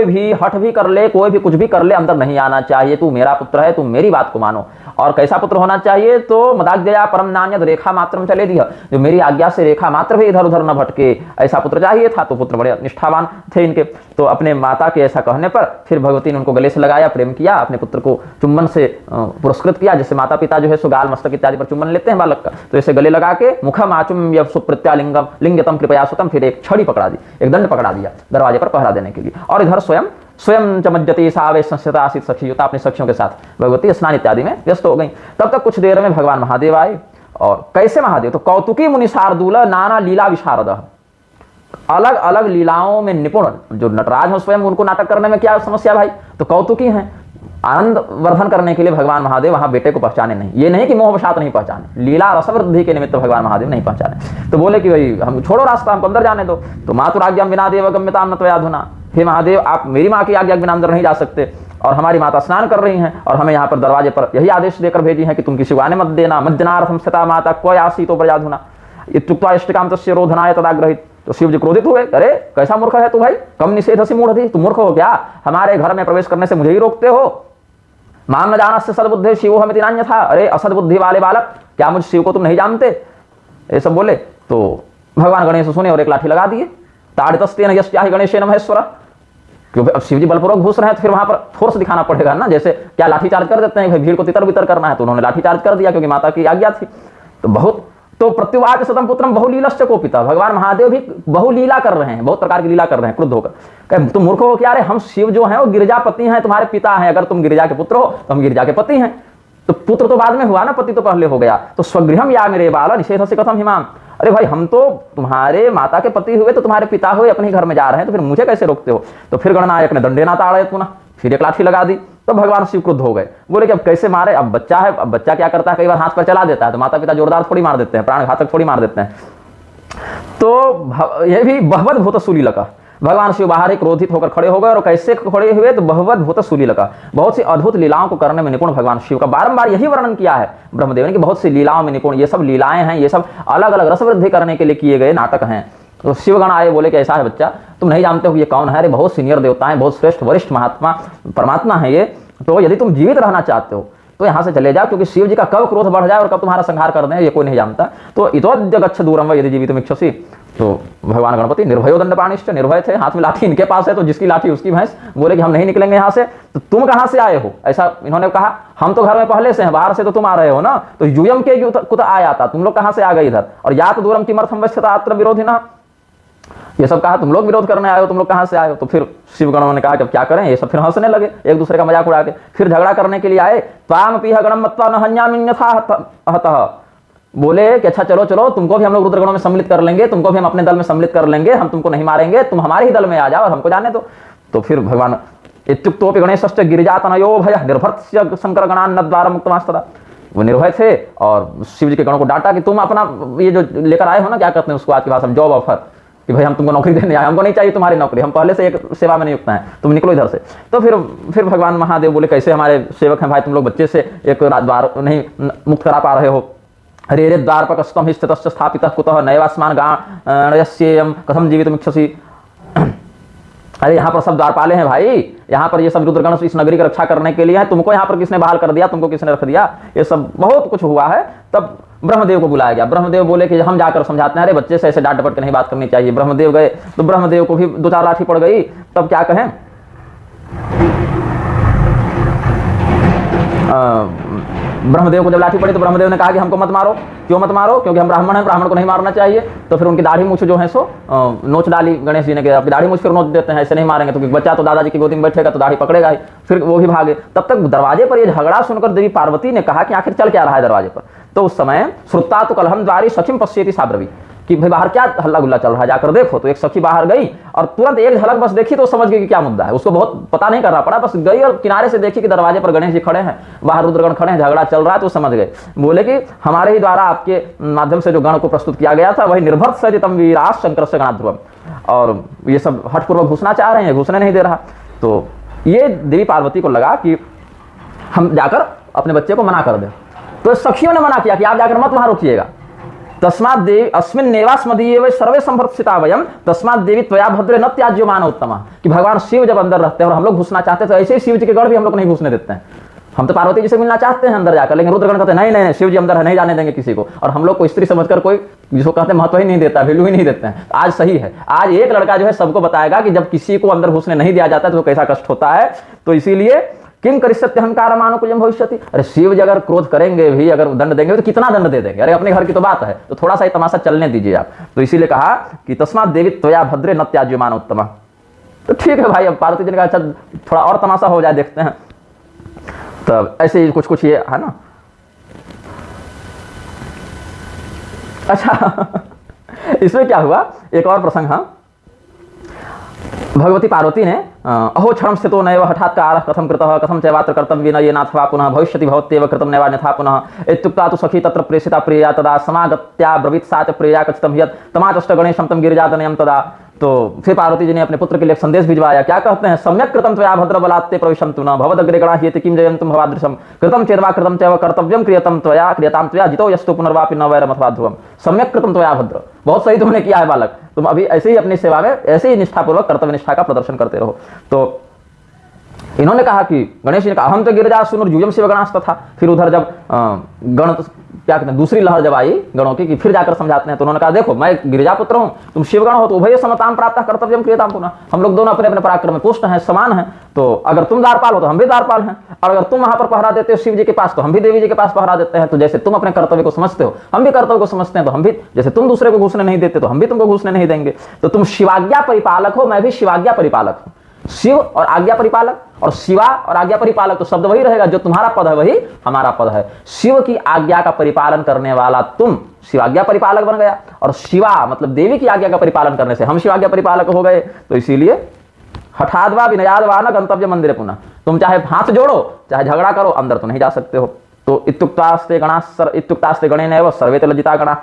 भी हठ भी कर ले, कोई भी कुछ भी कर ले, अंदर नहीं आना चाहिए। तू मेरा पुत्र है, तू मेरी बात को मानो। और कैसा पुत्र होना चाहिए? तो मदाज्ञया परम नान्यद रेखा मात्रम चले दिया, जो मेरी आज्ञा से रेखा मात्र भी इधर उधर न भटके, ऐसा पुत्र चाहिए था। तो पुत्र बड़े निष्ठावान थे इनके। तो अपने माता के ऐसा कहने पर फिर भगवती ने उनको गले से लगाया, प्रेम किया, अपने पुत्र को चुम्बन से पुरस्कृत किया, जैसे माता पिता जो है सो गाल मस्तक इत्यादि पर चुम्बन लेते हैं बालक का, तो ऐसे गले लगा के मुखम आचुम्य सुप्रत्यालिंगम लिंगतम कृपया सुतम, फिर एक छड़ी पकड़ा दी, एक दंड पकड़ा दिया दरवाजे पर पहरा देने के लिए, और इधर स्वयं स्वयं चमज्जती सावे संस्थिता आसित सखीयुता, अपनी सखियों के साथ भगवती स्नान इत्यादि में व्यस्त हो गई। तब तक कुछ देर में भगवान महादेव आए। और कैसे महादेव? तो कौतुकी मुनि शार्दूल नाना लीला विशारद, अलग अलग लीलाओं में निपुण। जो नटराज हो स्वयं, उनको नाटक करने में क्या समस्या भाई? तो कौतुकी हैं, आनंद वर्धन करने के लिए भगवान महादेव वहां बेटे को पहचाने नहीं। ये नहीं कि मोहवशात नहीं पहचाने, लीला रसवृद्धि के निमित्त भगवान महादेव नहीं पहचाने। तो बोले कि भाई हम छोड़ो रास्ता, हमको अंदर जाने दो। तो मातुराज्ञा बिना देव गम्यताम न त्वयाधुना, हे महादेव आप मेरी माँ की आज्ञा के बिना अंदर नहीं जा सकते, और हमारी माता स्नान कर रही हैं और हमें यहाँ पर दरवाजे पर यही आदेश देकर भेजी है कि तुम किसी को आने मत देना। मज्जनार्थम स्थिता माता क्व आसी तो प्रजाधुना इत्युक्त्वा इष्टकाम तस्य रोधनाय तदाग्रहित। तो शिव जी क्रोधित हुए, अरे कैसा मूर्ख है तू भाई, कम निषेधसि मूढ़धि, तू मूर्ख हो क्या? हमारे घर में प्रवेश करने से मुझे ही रोकते हो। माम न जानस्य सद्बुद्धे शिवो हमिति नान्यथा, अरे असद्बुद्धि वाले बालक, क्या मुझ शिव को तुम नहीं जानते? ये सब बोले। तो भगवान गणेश सुने और एक लाठी लगा दिए। ताड़ितस्तेन यस्याहि गणेशेन महेश्वर, क्योंकि अब शिव जी बलपूर्वक घुस रहे हैं तो फिर वहां पर फोर्स दिखाना पड़ेगा ना। जैसे क्या लाठी चार्ज कर देते हैं भाई, भीड़ को तितर बितर करना है, तो उन्होंने लाठी चार्ज कर दिया क्योंकि माता की आज्ञा थी। तो बहुत तो प्रत्युवाच सतम पुत्रम बहुलीलश्च कोपिता, भगवान महादेव भी बहुलीला कर रहे हैं, बहुत प्रकार की लीला कर रहे हैं क्रुद्ध होकर। कहे तुम मूर्ख हो क्या? रे हम शिव जो हैं वो गिरिजापति हैं, तुम्हारे पिता हैं। अगर तुम गिरिजा के पुत्र हो तो हम गिरिजा के पति हैं। तो पुत्र तो बाद में हुआ ना, पति तो पहले हो गया। तो स्वगृहम या मेरे बाल निषेध से कथम हिमाम, अरे भाई हम तो तुम्हारे माता के पति हुए, तो तुम्हारे पिता हुए अपने घर में जा रहे हैं, तो फिर मुझे कैसे रोकते हो? तो फिर गणनायक ने दंडे ना ताड़े पुनः, फिर एक लाठी लगा दी। तो भगवान शिव क्रुद्ध हो गए, बोले कि अब कैसे मारे? अब बच्चा है, अब बच्चा क्या करता है, कई बार हाथ पर चला देता है, तो माता पिता जोरदार थोड़ी मार देते हैं, प्राण घातक थोड़ी मार देते हैं। तो यह भी बहवत भूत सुलीलका, भगवान शिव बाहर ही क्रोधित होकर खड़े हो गए। और कैसे खड़े हुए? तो बहवत भूत सुलीलका, बहुत सी अद्भुत लीलाओं को करने में निपुण भगवान शिव का बारंबार यही वर्णन किया है ब्रह्मदेव ने कि बहुत सी लीलाओं में निपुण। ये सब लीलाएं हैं, ये सब अलग अलग रसवृद्धि करने के लिए किए गए नाटक हैं। तो शिवगण आए, बोले कि ऐसा है बच्चा, तुम नहीं जानते हो ये कौन है? अरे बहुत सीनियर देवता है, बहुत श्रेष्ठ वरिष्ठ महात्मा परमात्मा है ये। तो यदि तुम जीवित रहना चाहते हो तो यहाँ से चले जाओ, क्योंकि शिव जी का कब क्रोध बढ़ जाए और कब तुम्हारा संहार कर दें ये कोई नहीं जानता। तो इतोद्य गच्छ दूरम यदि जीवितुम इच्छसि। तो भगवान गणपति निर्भयो दंडपाणिश्च, निर्भय थे, हाथ में लाठी इनके पास है तो जिसकी लाठी उसकी भैंस। बोले कि हम नहीं निकलेंगे यहाँ से। तो तुम कहाँ से आए हो? ऐसा इन्होंने कहा, हम तो घर में पहले से हैं, बाहर से तो तुम आ रहे हो ना। तो यूयम के कुत आया था, तुम लोग कहाँ से आ गए इधर? और या तो दूरम किमर्थम वस्थिता अत्र विरोधिनः, ये सब कहा तुम लोग विरोध करने आए हो, तुम लोग कहाँ से आए हो? तो फिर शिवगणों ने कहा कि अब क्या करें? ये सब फिर हंसने लगे, एक दूसरे का मजाक उड़ा के, फिर झगड़ा करने के लिए आए। त्वाम पीह गणम मत्वा न हन्यामिन्यथा हतः, बोले कि अच्छा चलो चलो, तुमको भी हम लोग रुद्रगणों में सम्मिलित कर लेंगे, तुमको भी हम अपने दल में सम्मिलित कर लेंगे, हम तुमको नहीं मारेंगे, तुम हमारे ही दल में आ जाओ और हमको जाने दो। तो फिर भगवान इत्युक्तोपि गणेशश्च गिरिजातनयो भयः निर्भर्त्स्य शंकर गणान् न द्वारं मुक्तमास्तदा, वो निर्भय थे और शिव जी के गणों को डांटा कि तुम अपना ये जो लेकर आए हो ना, क्या कहते हैं उसको आज की भाषा में, जॉब ऑफर, कि भाई हम तुमको नौकरी देने आए, हमको नहीं चाहिए तुम्हारी नौकरी, हम पहले से एक सेवा में नियुक्त हैं, तुम निकलो इधर से। तो फिर भगवान महादेव बोले कैसे हमारे सेवक हैं भाई, तुम लोग बच्चे से एक द्वार नहीं मुक्त करा पा रहे हो। अरे रे द्वारपकस्तम हि स्थितश्च स्थापितः कुतः नैवास्मान् गाणयस्येयं कथं जीवितुमिच्छसि। अरे यहाँ पर सब द्वारपाले हैं भाई, यहाँ पर ये सब रुद्रगण इस नगरी की रक्षा करने के लिए है, तुमको यहाँ पर किसने बहाल कर दिया, तुमको किसने रख दिया? ये सब बहुत कुछ हुआ है। तब ब्रह्मदेव को बुलाया गया। ब्रह्मदेव बोले कि हम जाकर समझाते हैं, अरे बच्चे से ऐसे डांट डपट के नहीं बात करनी चाहिए। ब्रह्मदेव गए तो ब्रह्मदेव को भी दो चार लाठी पड़ गई। तब क्या कहें, ब्रह्मदेव को जब लाठी पड़ी तो ब्रह्मदेव ने कहा कि हमको मत मारो। क्यों मत मारो? क्योंकि हम ब्राह्मण हैं, ब्राह्मण को नहीं मारना चाहिए। तो फिर उनकी दाढ़ी मूछ जो है सो नोच डाली गणेश जी ने, कि आपकी दाढ़ी मूछ फिर नोच देते हैं, ऐसे नहीं मारेंगे। तो बच्चा तो दादाजी की गोदी में बैठेगा तो दाढ़ी पकड़ेगा ही। फिर वो भी भागे। तब तक दरवाजे पर ये झगड़ा सुनकर देवी पार्वती ने कहा कि आखिर चल क्या रहा है दरवाजे पर। तो उस समय श्रुता तो कलहम द्वारी सखीम पश्येति साब्रवी, कि भाई बाहर क्या हल्ला गुल्ला चल रहा है, जाकर देखो। तो एक सखी बाहर गई और तुरंत एक झलक बस देखी तो समझ गई कि क्या मुद्दा है। उसको बहुत पता नहीं करना पड़ा, बस गई और किनारे से देखी कि दरवाजे पर गणेश जी खड़े हैं, बाहर रुद्रगण खड़े हैं, झगड़ा चल रहा है। तो समझ गए, बोले कि हमारे ही द्वारा आपके माध्यम से जो गण को प्रस्तुत किया गया था वही निर्भर सजितम वीरास शंकर से गणाध्रुवम, और ये सब हठपूर्वक घुसना चाह रहे हैं, घुसने नहीं दे रहा। तो ये देवी पार्वती को लगा कि हम जाकर अपने बच्चे को मना कर दें। तो सखियों ने मना किया कि आप जाकर मत वहां रोकिएगा। तस्मात् देवी अस्मिन् नेवास्मदीये सर्वे संभर्षिता वयम तस्मात् देवी त्वया भद्रे न त्याज्यो मान उत्तमा, कि भगवान शिव जब अंदर रहते हैं और हम लोग घुसना चाहते हैं तो ऐसे ही शिव जी के गढ़ भी हम लोग नहीं घुसने देते हैं। हम तो पार्वती जी से मिलना चाहते हैं अंदर जाकर, लेकिन रुद्रगण कहते हैं नहीं नहीं शिव जी अंदर है, नहीं जाने देंगे किसी को। और हम लोग को स्त्री समझकर कोई जिसको कहते हैं महत्व ही नहीं देता, वैल्यू ही नहीं देते हैं। आज सही है, आज एक लड़का जो है सबको बताएगा कि जब किसी को अंदर घुसने नहीं दिया जाता तो कैसा कष्ट होता है। तो इसीलिए किम करिष्यति अहंकार मानुकुल्यम भविष्यति, अरे शिव जी अगर क्रोध करेंगे भी, अगर दंड देंगे तो कितना दंड दे देंगे? अरे अपने घर की तो बात है, तो थोड़ा सा ही तमाशा चलने दीजिए आप। तो इसीलिए कहा कि तस्मात् देवी त्वया भद्रे न त्याज्यमान उत्तमा। तो ठीक है भाई, अब पार्वती जी ने कहा अच्छा थोड़ा और तमाशा हो जाए, देखते हैं। तब ऐसे ही कुछ कुछ ये है ना। अच्छा इसमें क्या हुआ, एक और प्रसंग। हाँ, भगवती पार्वती ने अहो क्षण स्थितो नैव हठात् कारः कथम कृतः कथम चैवात्र कर्तव्येन येनाथवा पुनः भविष्यति भवत्येव कृतं नैवान्यथा पुनः इत्युक्ता तु सखी तत्र प्रेषिता प्रिया तदा समागत्या ब्रवीत सा च प्रिया कथितं यत् तमाचष्ट गणेशं तं गिरिजातनयं तदा। तो फिर पार्वती जी ने अपने पुत्र के लिए संदेश भिजवाया। क्या कहते हैं, सम्यक कृतं त्वया भद्र बलात्ते प्रविशन्तु न भवदग्रे गणाह्येति किं जयन्तुं भवादृशं कृतं चेद्वा कृतं चैव कर्तव्यं क्रियतं त्वया क्रियतां त्वया जितो यस्तु पुनर्वापि न वैरम् अथवा ध्रुवम्। सम्यक कृतं त्वया भद्र, बहुत सही तुमने किया है बालक, तुम अभी ऐसे ही अपनी सेवा में ऐसे ही निष्ठापूर्वक कर्तव्य निष्ठा का प्रदर्शन करते रहो। तो इन्होंने कहा कि गणेश जी ने कहा हम तो गिरिजा सुनुर्जूयम शिव गणास्त था। फिर उधर जब गण क्या कहते हैं दूसरी लहर जब आई गणों की कि फिर जाकर समझाते हैं, तो उन्होंने कहा देखो मैं गिरिजा पुत्र हूं, तुम शिवगण हो, तो उभय समताम प्राप्त कर्तव्यम क्रियताम पुनः। हम लोग दोनों अपने अपने पराक्रम में पुष्ट हैं, समान हैं। तो अगर तुम द्वारपाल हो तो हम भी द्वारपाल हैं, और अगर तुम वहां पर पहरा देते हो शिव जी के पास तो हम भी देवी जी के पास पहरा देते हैं। तो जैसे तुम अपने कर्तव्य को समझते हो हम भी कर्तव्य को समझते हैं, तो हम भी जैसे तुम दूसरे को घुसने नहीं देते तो हम भी तुमको घुसने नहीं देंगे। तो तुम शिवाज्ञा परिपालक हो, मैं भी शिवाज्ञा परिपालक हूं। शिव और आज्ञा परिपालक और शिवा और आज्ञा परिपालक, तो शब्द वही रहेगा, जो तुम्हारा पद है वही हमारा पद है। शिव की आज्ञा का परिपालन करने वाला तुम शिवाज्ञा परिपालक बन गया, और शिवा मतलब देवी की आज्ञा का परिपालन करने से हम शिवाज्ञा परिपालक हो गए। तो इसीलिए हठाद्वा विनयाद्वा न गंतव्य मंदिर पुनः, तुम चाहे हाथ जोड़ो चाहे झगड़ा करो अंदर तो नहीं जा सकते हो। तो इत्युक्तास्ते गणेनैव सर्वे लज्जिता गणा।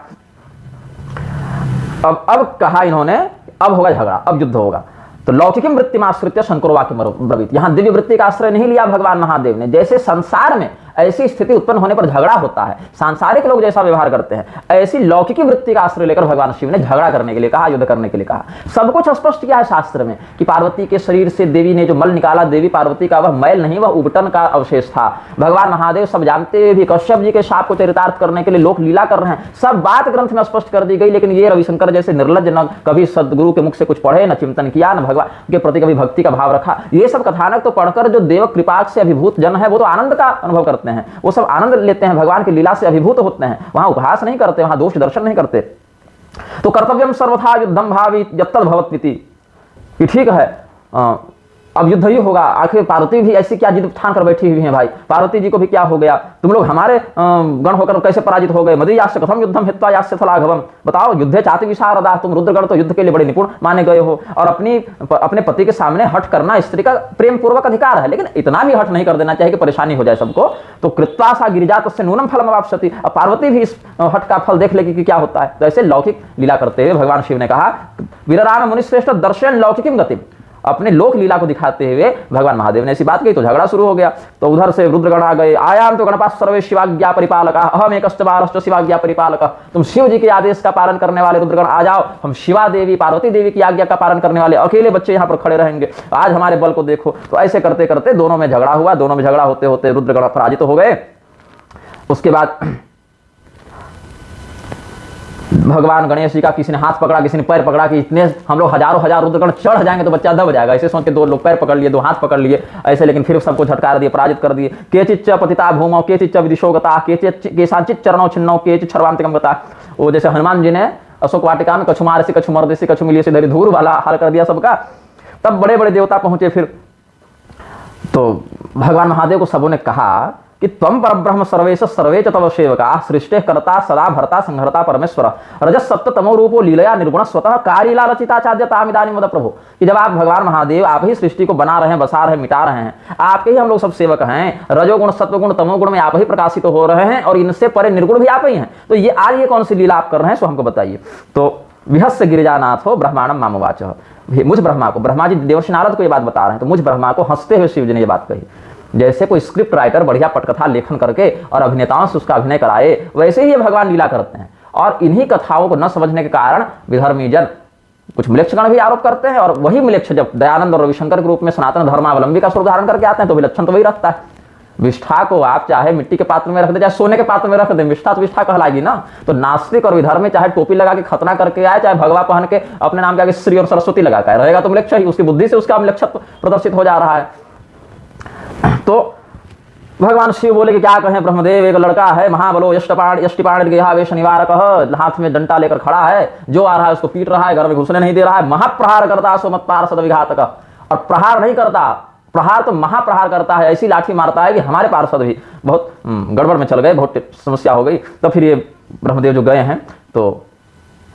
अब कहा इन्होंने अब होगा झगड़ा, अब युद्ध होगा। तो लौकिक वृत्ति में आश्रित शंकर वाक्य ब्रवीत, यहां दिव्य वृत्ति का आश्रय नहीं लिया भगवान महादेव ने। जैसे संसार में ऐसी स्थिति उत्पन्न होने पर झगड़ा होता है, सांसारिक लोग जैसा व्यवहार करते हैं, ऐसी लौकिक वृत्ति का आश्रय लेकर भगवान शिव ने झगड़ा करने के लिए कहा, युद्ध करने के लिए कहा। सब कुछ स्पष्ट किया है शास्त्र में कि पार्वती के शरीर से देवी ने जो मल निकाला, देवी पार्वती का वह मैल नहीं, वह उबटन का अवशेष था। भगवान महादेव सब जानते हुए भी कश्यप जी के शाप को चरितार्थ करने के लिए लोक लीला कर रहे हैं, सब बात ग्रंथ में स्पष्ट कर दी गई। लेकिन ये रविशंकर जैसे निर्लज न कभी सदगुरु के मुख से कुछ पढ़े, न चिंतन किया, न भगवान के प्रति कभी भक्ति का भाव रखा। ये सब कथानक तो पढ़कर जो देव कृपा से अभिभूत जन है वो तो आनंद का अनुभव करते हैं, वो सब आनंद लेते हैं, भगवान की लीला से अभिभूत होते हैं, वहां उपहास नहीं करते, वहां दोष दर्शन नहीं करते। तो कर्तव्यम सर्वथा युद्धम भावी यत्तद भवत्विति, कि ठीक है अब युद्ध ही होगा। आखिर पार्वती भी ऐसी क्या जिद ठान कर बैठी हुई है भाई, पार्वती जी को भी क्या हो गया, तुम लोग हमारे गण होकर कैसे पराजित हो गए। मदीयास्य कथम युद्धम हित्वा यास्य फलाघवम, बताओ युद्धे चाति विशारदा, तुम रुद्रगण तो युद्ध के लिए बड़े निपुण माने गए हो, और अपने पति के सामने हट करना स्त्री का प्रेम पूर्वक अधिकार है, लेकिन इतना भी हट नहीं कर देना चाहिए कि परेशानी हो जाए सबको। तो कृत्वा सा गिरिजा तस्य नूनम फलम अवाप्स्यति, अब पार्वती भी इस हट का फल देख लेगी कि क्या होता है। तो ऐसे लौकिक लीला करते हुए भगवान शिव ने कहा वीरराम मुनिश्रेष्ठ दर्शन लौकिकीम गतिम, अपने लोक लीला को दिखाते हुए भगवान महादेव ने ऐसी बात कही। तो झगड़ा शुरू हो गया। तो उधर से रुद्रगण आ गए, आयाम तो गणपास सर्वे शिवाज्ञा परिपालक अहम एकश्च बारश्च शिवाज्ञा परिपालक, तुम शिव जी के आदेश का पालन करने वाले रुद्रगण आ जाओ, हम शिवा देवी पार्वती देवी की आज्ञा का पालन करने वाले अकेले बच्चे यहाँ पर खड़े रहेंगे, आज हमारे बल को देखो। तो ऐसे करते करते दोनों में झगड़ा हुआ, दोनों में झगड़ा होते होते रुद्रगण पराजित हो गए। उसके बाद भगवान गणेश जी का किसी ने हाथ पकड़ा, किसी ने पैर पकड़ा कि इतने हम लोग हजारों रुद्रगण चढ़ जाएंगे तो बच्चा दब जाएगा, ऐसे सोच के दो लोग पैर पकड़ लिए, दो हाथ पकड़ लिए ऐसे, लेकिन फिर सबको झटकार दिए, पराजित कर दिए। केचिच्च पतिता भूमौ केचिच्च विदिशो गता केशांचित चरणौ छिन्नौ केचित् सर्वांतिकं गता। वो जैसे हनुमान जी ने अशोक वाटिका में कछु मारसी कछु मर्देसी कछु मिलियसी धरी धूर वाला हाल कर दिया सबका। तब बड़े बड़े देवता पहुंचे। फिर तो भगवान महादेव को सबों ने कहा कि तम परब्रह्म सर्वेश सर्वे च तव सेवका सृष्टे कर्ता सदा भरता संहरता परमेश्वर रजस सप्त तमो रूपो लीलया निर्गुण स्वतः कारीला रचिता चाद्यतामिदानी मद प्रभु, कि जब आप भगवान महादेव आप ही सृष्टि को बना रहे हैं, बसा रहे हैं, मिटा रहे हैं, आपके ही हम लोग सब सेवक हैं, रजोगुण सत्वगुण तमोगुण में आप ही प्रकाशित हो रहे हैं और इनसे परे निर्गुण भी आप ही हैं। तो ये आज ये कौन सी लीला आप कर रहे हैं, सो हमको बताइए। तो विहस्य गिरिजानाथ हो ब्रह्मांडम मामवाच, मुझ ब्रह्मा को, ब्रह्मा जी देवर्षि नारद को ये बात बता रहे हैं, तो मुझ ब्रह्मा को हंसते हुए शिव जी ने ये बात कही। जैसे कोई स्क्रिप्ट राइटर बढ़िया पटकथा लेखन करके और अभिनेताओं से उसका अभिनय कराए, वैसे ही ये भगवान लीला करते हैं। और इन्हीं कथाओं को न समझने के कारण विधर्मी जन कुछ मिलेच्छगण भी आरोप करते हैं, और वही मिलेच्छ जब दयानंद और रविशंकर के रूप में सनातन धर्मावलंबी का स्वरूप धारण करके आते हैं तो विलक्षण तो वही रखता है। विष्ठा को आप चाहे मिट्टी के पात्र में रख दे, चाहे सोने के पात्र में रख दे, विष्ठा तो विष्ठा कहलाएगी ना। तो नास्तिक और विधर्मी चाहे टोपी लगा के खतना करके आए, चाहे भगवा पहन के अपने नाम के आगे श्री और सरस्वती लगा के रहेगा तो मिलेच्छ ही, उसकी बुद्धि से उसका मिलेच्छत्व प्रदर्शित हो जा रहा है। तो भगवान शिव बोले कि क्या कहें ब्रह्मदेव, एक लड़का है महाबलो यष्टिपाण गेहावेश निवारक, हाथ में डंटा लेकर खड़ा है, जो आ रहा है उसको पीट रहा है, घर में घुसने नहीं दे रहा है, महाप्रहार करता सो मत्पार सदविघातक, और प्रहार नहीं करता, प्रहार तो महाप्रहार करता है, ऐसी लाठी मारता है कि हमारे पार्षद भी बहुत गड़बड़ में चल गए, बहुत समस्या हो गई। तो फिर ये ब्रह्मदेव जो गए हैं तो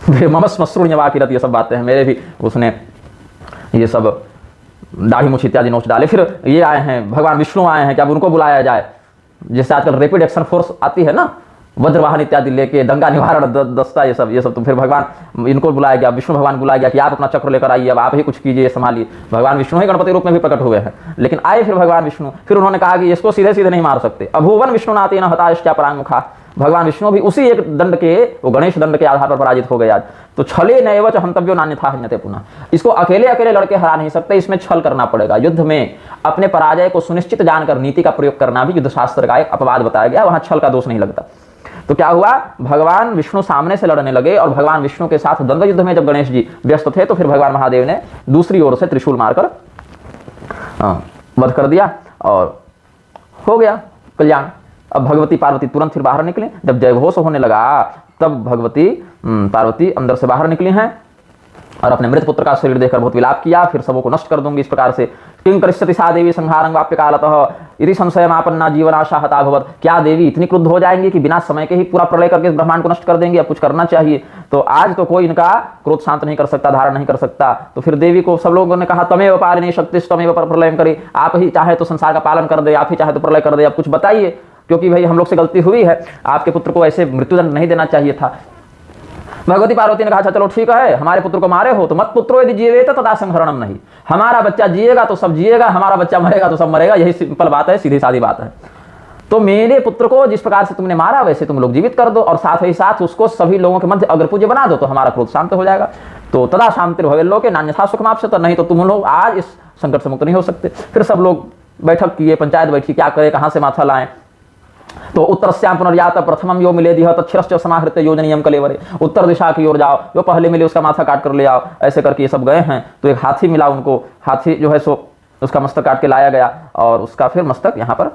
ममस मसरूण वाकिरत, ये सब बातें हैं, मेरे भी उसने ये सब दाढ़ी मुछ इत्यादि नोच डाले। फिर ये आए हैं भगवान विष्णु आए हैं कि अब उनको बुलाया जाए, जैसे आजकल रैपिड एक्शन फोर्स आती है ना, वज्रवाहन इत्यादि लेके, दंगा निवारण दस्ता, ये सब तो फिर भगवान इनको बुलाया गया, विष्णु भगवान बुलाया गया कि आप अपना चक्र लेकर आइए, अब आप ही कुछ कीजिए, संभालिए। भगवान विष्णु ही गणपति रूप में भी प्रकट हुए हैं, लेकिन आए फिर भगवान विष्णु। फिर उन्होंने कहा कि इसको सीधे सीधे नहीं मार सकते, अभुवन विष्णु नाते न हताश्चा परांगमुखा। भगवान विष्णु भी उसी एक दंड के, वो गणेश दंड के आधार पर पराजित हो गए आज। तो छले नैव च हंतव्यो नान्यथा हन्यते पुनः, इसको अकेले अकेले लड़के हरा नहीं सकते, इसमें छल करना पड़ेगा। युद्ध में अपने पराजय को सुनिश्चित जानकर नीति का प्रयोग करना भी युद्ध शास्त्र का एक अपवाद बताया गया, वहां छल का दोष नहीं लगता। तो क्या हुआ, भगवान विष्णु सामने से लड़ने लगे और भगवान विष्णु के साथ द्वंद्व युद्ध में जब गणेश जी व्यस्त थे तो फिर भगवान महादेव ने दूसरी ओर से त्रिशूल मारकर वध कर दिया और हो गया कल्याण। अब भगवती पार्वती तुरंत फिर बाहर निकले, जब जयघोष होने लगा तब भगवती पार्वती अंदर से बाहर निकली हैं और अपने मृत पुत्र का शरीर देखकर बहुत विलाप किया, फिर सबों को नष्ट कर दूंगी इस प्रकार से। किं करिष्यति सा देवी संहारं वाप्य कालतः यदि संशयमापन्ना जीवनाशा हता भवत्, क्या देवी इतनी क्रुद्ध हो जाएंगी कि बिना समय के ही पूरा प्रलय करके इस ब्रह्मांड को नष्ट कर देंगी? अब कुछ करना चाहिए। तो आज तो कोई इनका क्रोध शांत नहीं कर सकता, धारण नहीं कर सकता। तो फिर देवी को सब लोगों ने कहा तमेव पारिणी शक्तिश्च तमेव प्रलयं करी, आप ही चाहे तो संसार का पालन कर दे, आप ही चाहे तो प्रलय कर दे, अब कुछ बताइए, क्योंकि भाई हम लोग से गलती हुई है, आपके पुत्र को ऐसे मृत्युदंड नहीं देना चाहिए था। भगवती पार्वती ने कहा चलो ठीक है, हमारे पुत्र को मारे हो तो मत पुत्रो यदि जीवे तो तदा संहरणम नहीं, हमारा बच्चा जिएगा तो सब जिएगा, हमारा बच्चा मरेगा तो सब मरेगा, यही सिंपल बात है, सीधी सादी बात है। तो मेरे पुत्र को जिस प्रकार से तुमने मारा वैसे तुम लोग जीवित कर दो और साथ ही साथ उसको सभी लोगों के मध्य अग्रपूज्य बना दो, तो हमारा क्रोध शांत हो जाएगा। तो तदा शांतिर्भवेत् लोके नान्यथा सुखमाप्स्यत, नहीं तो तुम लोग आज इस संकट से मुक्त नहीं हो सकते। फिर सब लोग बैठक किए, पंचायत बैठी, क्या करे, कहां से माथा लाएं। तो उत्तरस्याम पुनर्यात प्रथमम यो मिले दिह तच्छिरश्च समाहृत योजनीयम कलेवरे, उत्तर दिशा की ओर जाओ, जो पहले मिले उसका माथा काट कर ले आओ। ऐसे करके ये सब गए हैं। तो एक हाथी मिला उनको, हाथी जो है सो उसका मस्तक काट के लाया गया और उसका फिर मस्तक यहाँ पर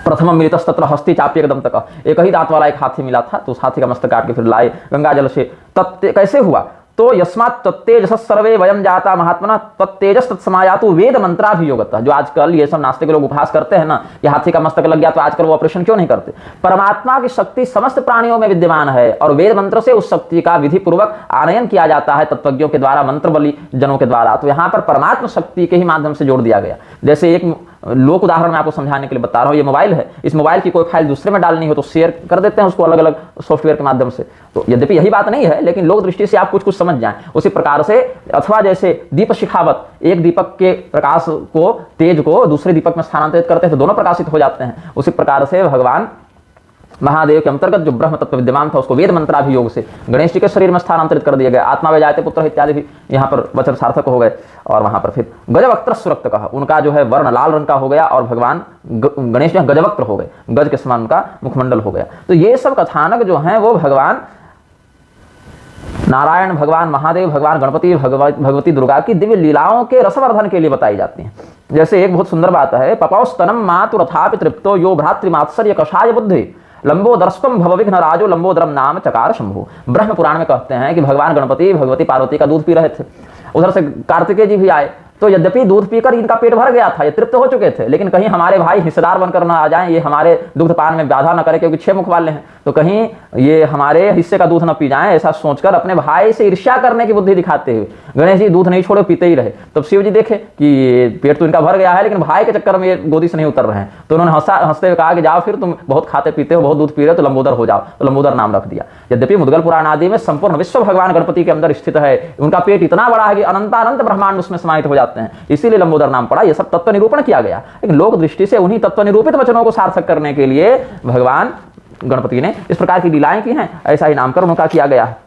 प्रथम मिलितस्तत्र हस्ती चापी एकदम तक, एक ही दांत वाला एक हाथी मिला था, तो उस हाथी का मस्तक काट के फिर लाए गंगा जल से। कैसे हुआ, तो यस्मात् तत्तेजस सर्वे वयम जाता महात्मना तत्तेजस तत्समायातु वेद मंत्राभियोगतः। जो आजकल ये सब नास्तिक लोग उपहास करते हैं ना, ये हाथी का मस्तक लग गया तो आजकल वो ऑपरेशन क्यों नहीं करते। परमात्मा की शक्ति समस्त प्राणियों में विद्यमान है और वेद मंत्र से उस शक्ति का विधि पूर्वक आनयन किया जाता है तत्वज्ञों के द्वारा, मंत्र बलि जनों के द्वारा। तो यहाँ पर परमात्मा शक्ति के ही माध्यम से जोड़ दिया गया। जैसे एक लोक उदाहरण मैं आपको समझाने के लिए बता रहा हूँ, ये मोबाइल है, इस मोबाइल की कोई फाइल दूसरे में डालनी हो तो शेयर कर देते हैं उसको अलग अलग सॉफ्टवेयर के माध्यम से। तो यद्यपि यही बात नहीं है, लेकिन लोक दृष्टि से आप कुछ कुछ समझ जाएं। उसी प्रकार से, अथवा जैसे दीप शिखावत, एक दीपक के प्रकाश को, तेज को दूसरे दीपक में स्थानांतरित करते हैं तो दोनों प्रकाशित हो जाते हैं। उसी प्रकार से भगवान महादेव के अंतर्गत जो ब्रह्म तत्व विद्यमान था उसको वेद मंत्राभियोग से गणेश जी के शरीर में स्थानांतरित कर दिया गया। आत्मा वे जायते पुत्र इत्यादि भी यहाँ पर वचन सार्थक हो गए। और वहां पर फिर गजवक्त्र सुरक्त कहा, उनका जो है वर्ण लाल रंग का हो गया और भगवान गणेश जो गजवक्त्र हो गए, गज के समान उनका मुखमंडल हो गया। तो ये सब कथानक जो है वो भगवान नारायण, भगवान महादेव, भगवान गणपति, भगवती दुर्गा की दिव्य लीलाओं के रसवर्धन के लिए बताई जाती हैं। जैसे एक बहुत सुंदर बात है, पपौस्तनम मातुरथापि तृप्तो यो भ्रातृमात्सर्य कषाय बुद्धि लंबोदरस्त्वं भव विघ्न राजो लंबोदरम नाम चकार शंभु। ब्रह्म पुराण में कहते हैं कि भगवान गणपति भगवती पार्वती का दूध पी रहे थे, उधर से कार्तिकेय जी भी आए। तो यद्यपि दूध पीकर इनका पेट भर गया था, ये तृप्त हो चुके थे, लेकिन कहीं हमारे भाई हिस्सेदार बनकर न आ जाएं, ये हमारे दुग्धपान में बाधा न करें, क्योंकि 6 मुख वाले हैं, तो कहीं ये हमारे हिस्से का दूध न पी जाएं, ऐसा सोचकर अपने भाई से ईर्ष्या करने की बुद्धि दिखाते हुए गणेश जी दूध नहीं छोड़े, पीते ही रहे। तब शिव जी देखे कि पेट तो इनका भर गया है, लेकिन भाई के चक्कर में ये गोदी से नहीं उतर रहे हैं, तो उन्होंने हंसते हुए कहा कि जाओ फिर, तुम बहुत खाते पीते हो, बहुत दूध पी रहे हो, तो लंबोदर हो जाओ। तो लंबोदर नाम रख दिया। यद्यपि मुद्गल पुराण आदि में संपूर्ण विश्व भगवान गणपति के अंदर स्थित है, उनका पेट इतना बड़ा है कि अनंतानंत ब्रह्मांड उसमें समाहित हो जाते हैं, इसीलिए लंबोदर नाम पड़ा। यह सब तत्व निरूपण किया गया, लेकिन लोक दृष्टि से उन्हीं तत्व निरूपित वचनों को सार्थक करने के लिए भगवान गणपति ने इस प्रकार की लीलाएं की हैं, ऐसा ही नामकरण उनका किया गया है।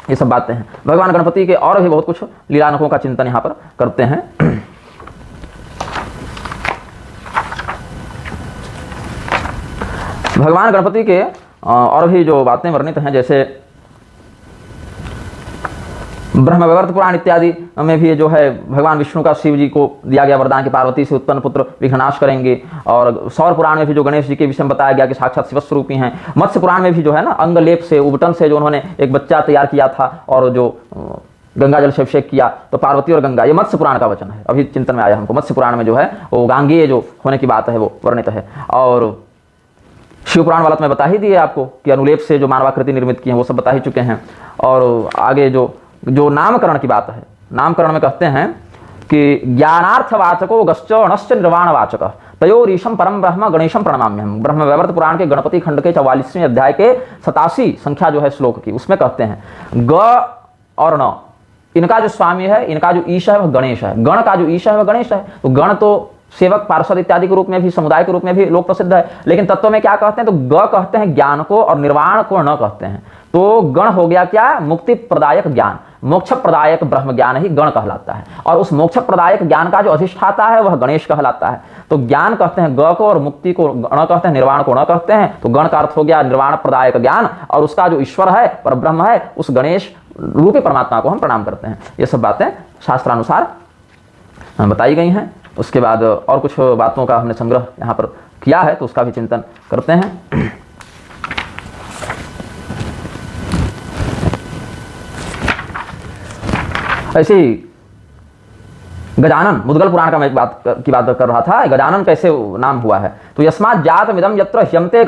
ये सब बातें हैं। भगवान गणपति के और भी बहुत कुछ लीलानकों का चिंतन यहाँ पर करते हैं। भगवान गणपति के और भी जो बातें वर्णित हैं, जैसे ब्रह्मवैवर्त पुराण इत्यादि में भी जो है भगवान विष्णु का शिव जी को दिया गया वरदान कि पार्वती से उत्पन्न पुत्र विघ्नाश करेंगे। और सौर पुराण में भी जो गणेश जी के विषय में बताया गया कि साक्षात शिवस्वरूपी हैं। मत्स्य पुराण में भी जो है ना, अंग लेप से, उबटन से जो उन्होंने एक बच्चा तैयार किया था और जो गंगा जल से अभिषेक किया, तो पार्वती और गंगा, ये मत्स्य पुराण का वचन है, अभी चिंतन में आया हमको। मत्स्य पुराण में जो है वो गांगेय जो होने की बात है वो वर्णित है। और शिव पुराण वाला तो मैं बता ही दिए आपको कि अनुलेप से जो मानवाकृति निर्मित की है वो सब बता ही चुके हैं। और आगे जो नामकरण की बात है, नामकरण में कहते हैं कि ज्ञानार्थवाचको गश्च अणश्च निर्वाणवाचक तयोरीशम परम ब्रह्म गणेशम प्रणमाम्यहम। ब्रह्म वैवर्त पुराण के गणपति खंड के 44वें अध्याय के 87 संख्या जो है श्लोक की, उसमें कहते हैं ग और न, इनका जो स्वामी है, इनका जो ईश है वह गणेश है, गण का जो ईश है वह गणेश है। तो गण तो सेवक, पार्षद इत्यादि के रूप में भी, समुदाय के रूप में भी लोक प्रसिद्ध है। लेकिन तत्व में क्या कहते हैं, तो ग कहते हैं ज्ञान को और निर्वाण को न कहते हैं। तो गण हो गया क्या, मुक्ति प्रदायक ज्ञान, मोक्ष प्रदायक ब्रह्म ज्ञान ही गण कहलाता है। और उस मोक्ष प्रदायक ज्ञान का जो अधिष्ठाता है वह गणेश कहलाता है। तो ज्ञान कहते हैं ग को और मुक्ति को न कहते हैं, निर्वाण को न कहते हैं। तो गण का अर्थ हो गया निर्वाण प्रदायक ज्ञान, और उसका जो ईश्वर है, पर ब्रह्म है, उस गणेश रूपी परमात्मा को हम प्रणाम करते हैं। ये सब बातें शास्त्रानुसार बताई गई हैं। उसके बाद और कुछ बातों का हमने संग्रह यहाँ पर किया है, तो उसका भी चिंतन करते हैं। ऐसे ही गजानन, मुद्गल पुराण का मैं बात कर रहा था, गजानन कैसे नाम हुआ है। तो यस्मात् जातमिदं यत्र ह्यन्ते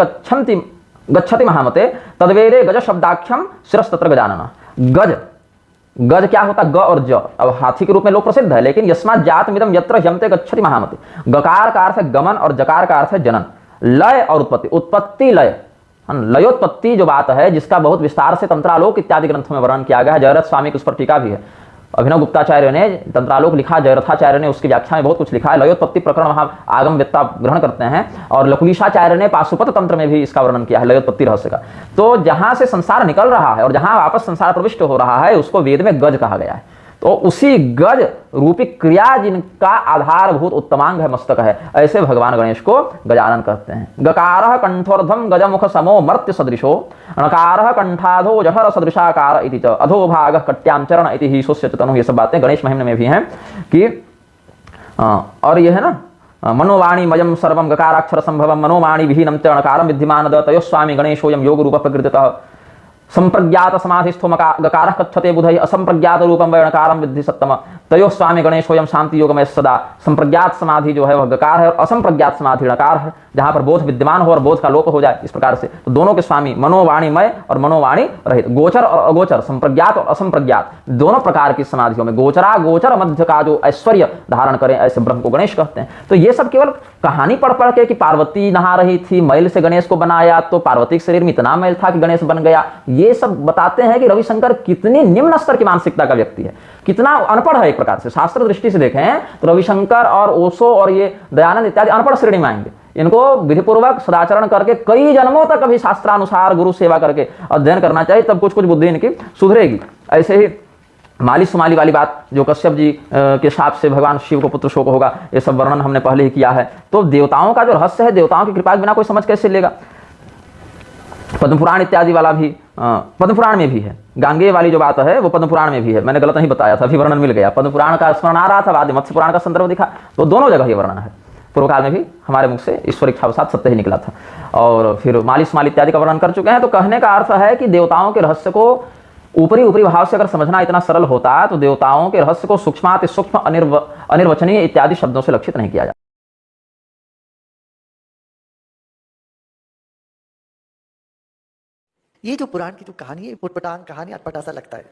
गच्छति महामते तद्वेदे गज शब्दाख्यम शिरस्तत्र गजानन। गज क्या होता, ग और ज, अब हाथी के रूप में लोक प्रसिद्ध है। लेकिन यस्मात् जातमिदं यत्र ह्यन्ते गच्छति महामते, गकार का अर्थ है गमन और जकार का अर्थ है जनन। लय और उत्पत्ति, उत्पत्ति लय, लयोत्पत्ति जो बात है, जिसका बहुत विस्तार से तंत्रालोक इत्यादि ग्रंथों में वर्णन किया गया है। जयरथ स्वामी की उस पर टीका भी है। अभिनव गुप्ताचार्य ने तंत्रालोक लिखा, जयरथाचार्य ने उसकी व्याख्या में बहुत कुछ लिखा है। लयोत्पत्ति प्रकरण वहां आगम वेत्ता ग्रहण करते हैं, और लकुलिशाचार्य ने पाशुपत तंत्र में भी इसका वर्णन किया है, लयोत्पत्ति रहस्य का। तो जहां से संसार निकल रहा है और जहां वापस संसार प्रविष्ट हो रहा है, उसको वेद में गज कहा गया है। तो उसी गज रूपी क्रिया जिनका आधारभूत उत्तमांग है, मस्तक है, ऐसे भगवान गणेश को गजानन कहते हैं। गकारः कंठोर्धम गजमुख समो मर्त्य सदृशो, णकारः कंठाधो जठर सदृशाकार इति च अधोभागः कट्याम चरण इति ही सोस्य तनु। ये सब बातें गणेश महिमा में भी हैं कि और ये है ना, मनोवाणी मयम सर्वम गकाराक्षर संभवम मनोवाणी विहीनम च णकारम विद्यमान तयो स्वामी गणेशोयम योग रूप प्रकृतितः संप्रज्ञात समाधिस्थो गकारः कथ्यते बुधैः असंप्रज्ञात रूपम वै णकारम विद्धि सत्तम तयो स्वामी गणेशोयम शांति योगमय सदा। संप्रज्ञात समाधि जो है वह गकार है और असंप्रज्ञात समाधि णकार है, जहां पर बोध विद्यमान हो और बोध का लोप हो जाए, इस प्रकार से। तो दोनों के स्वामी मनोवाणीमय और मनोवाणी रहित, गोचर और अगोचर, संप्रज्ञात और असंप्रज्ञात, दोनों प्रकार की समाधियों में गोचरा गोचर मध्य का जो ऐश्वर्य धारण करें, ऐसे ब्रह्म को गणेश कहते हैं। तो ये सब केवल कहानी पढ़ पढ़ के कि पार्वती नहा रही थी, मैल से गणेश को बनाया, तो पार्वती के शरीर में इतना मैल था कि गणेश बन गया, ये सब बताते हैं कि रविशंकर कितनी निम्न स्तर की मानसिकता का व्यक्ति है, कितना अनपढ़ है। एक प्रकार से शास्त्र दृष्टि से देखें तो रविशंकर और ओशो और ये दयानंद इत्यादि अनपढ़ श्रेणी में आएंगे। इनको विधिपूर्वक सदाचरण करके कई जन्मों तक अभी शास्त्रानुसार गुरु सेवा करके अध्ययन करना चाहिए, तब कुछ कुछ बुद्धि इनकी सुधरेगी। ऐसे ही माली सुमाली वाली बात, जो कश्यप जी के शाप से भगवान शिव को पुत्र शोक होगा, ये सब वर्णन हमने पहले ही किया है। तो देवताओं का जो रहस्य है, देवताओं की कृपा के बिना कोई समझ कैसे लेगा। पद्म पुराण इत्यादि वाला भी पद्म पुराण में भी है। गांगेय वाली जो बात है वो पद्म पुराण में भी है, मैंने गलत नहीं बताया था, अभी वर्णन मिल गया। पद्म पुराण का स्मरण आ रहा था, बाद में मत्स्य पुराण का संदर्भ दिखा, तो दोनों जगह ये वर्णन है। पूर्व काल में भी हमारे मुख से ईश्वर इच्छावसात सत्य ही निकला था। और फिर माली सुमाली इत्यादि का वर्णन कर चुके हैं। तो कहने का अर्थ है कि देवताओं के रहस्य को ऊपरी भाव से अगर समझना इतना सरल होता तो देवताओं के रहस्य को सूक्ष्माति सूक्ष्म अनिर्वचनीय इत्यादि शब्दों से लक्षित नहीं किया जाता। ये जो पुराण की जो कहानी है, पुटपटांग कहानी, अटपटा सा लगता है।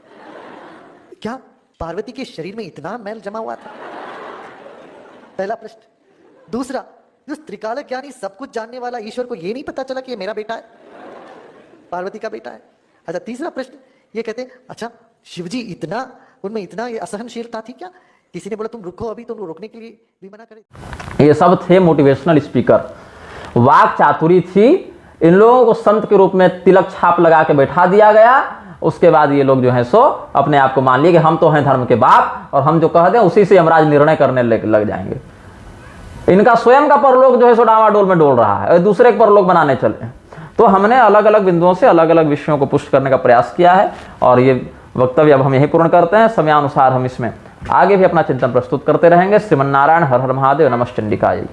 क्या पार्वती के शरीर में इतना मैल जमा हुआ था? पहला प्रश्न। दूसरा, जो त्रिकालक ज्ञानी सब कुछ जानने वाला ईश्वर को ये नहीं पता चला कि ये मेरा बेटा है, पार्वती का बेटा है? अच्छा, तीसरा प्रश्न ये कहते हैं, अच्छा शिवजी इतना, उनमें इतना ये असहनशीलता थी क्या? किसी ने बोला तुम रुको, अभी तुम रोकने के लिए भी मना करे। ये सब थे मोटिवेशनल स्पीकर, वाक चातुरी थी। इन लोगों को संत के रूप में तिलक छाप लगा के बैठा दिया गया। उसके बाद ये लोग जो है सो अपने आप को मान लिए कि हम तो हैं धर्म के बाप, और हम जो कह दें उसी से यमराज निर्णय करने लग जाएंगे। इनका स्वयं का परलोक जो है सो डावाडोल में डोल रहा है और दूसरे के परलोक बनाने चले। तो हमने अलग अलग बिंदुओं से अलग अलग विषयों को पुष्ट करने का प्रयास किया है, और ये वक्तव्य अब हम यही पूर्ण करते हैं। समयानुसार हम इसमें आगे भी अपना चिंतन प्रस्तुत करते रहेंगे। श्रीमन्नारायण हर हर महादेव, नमः चंडिकाय।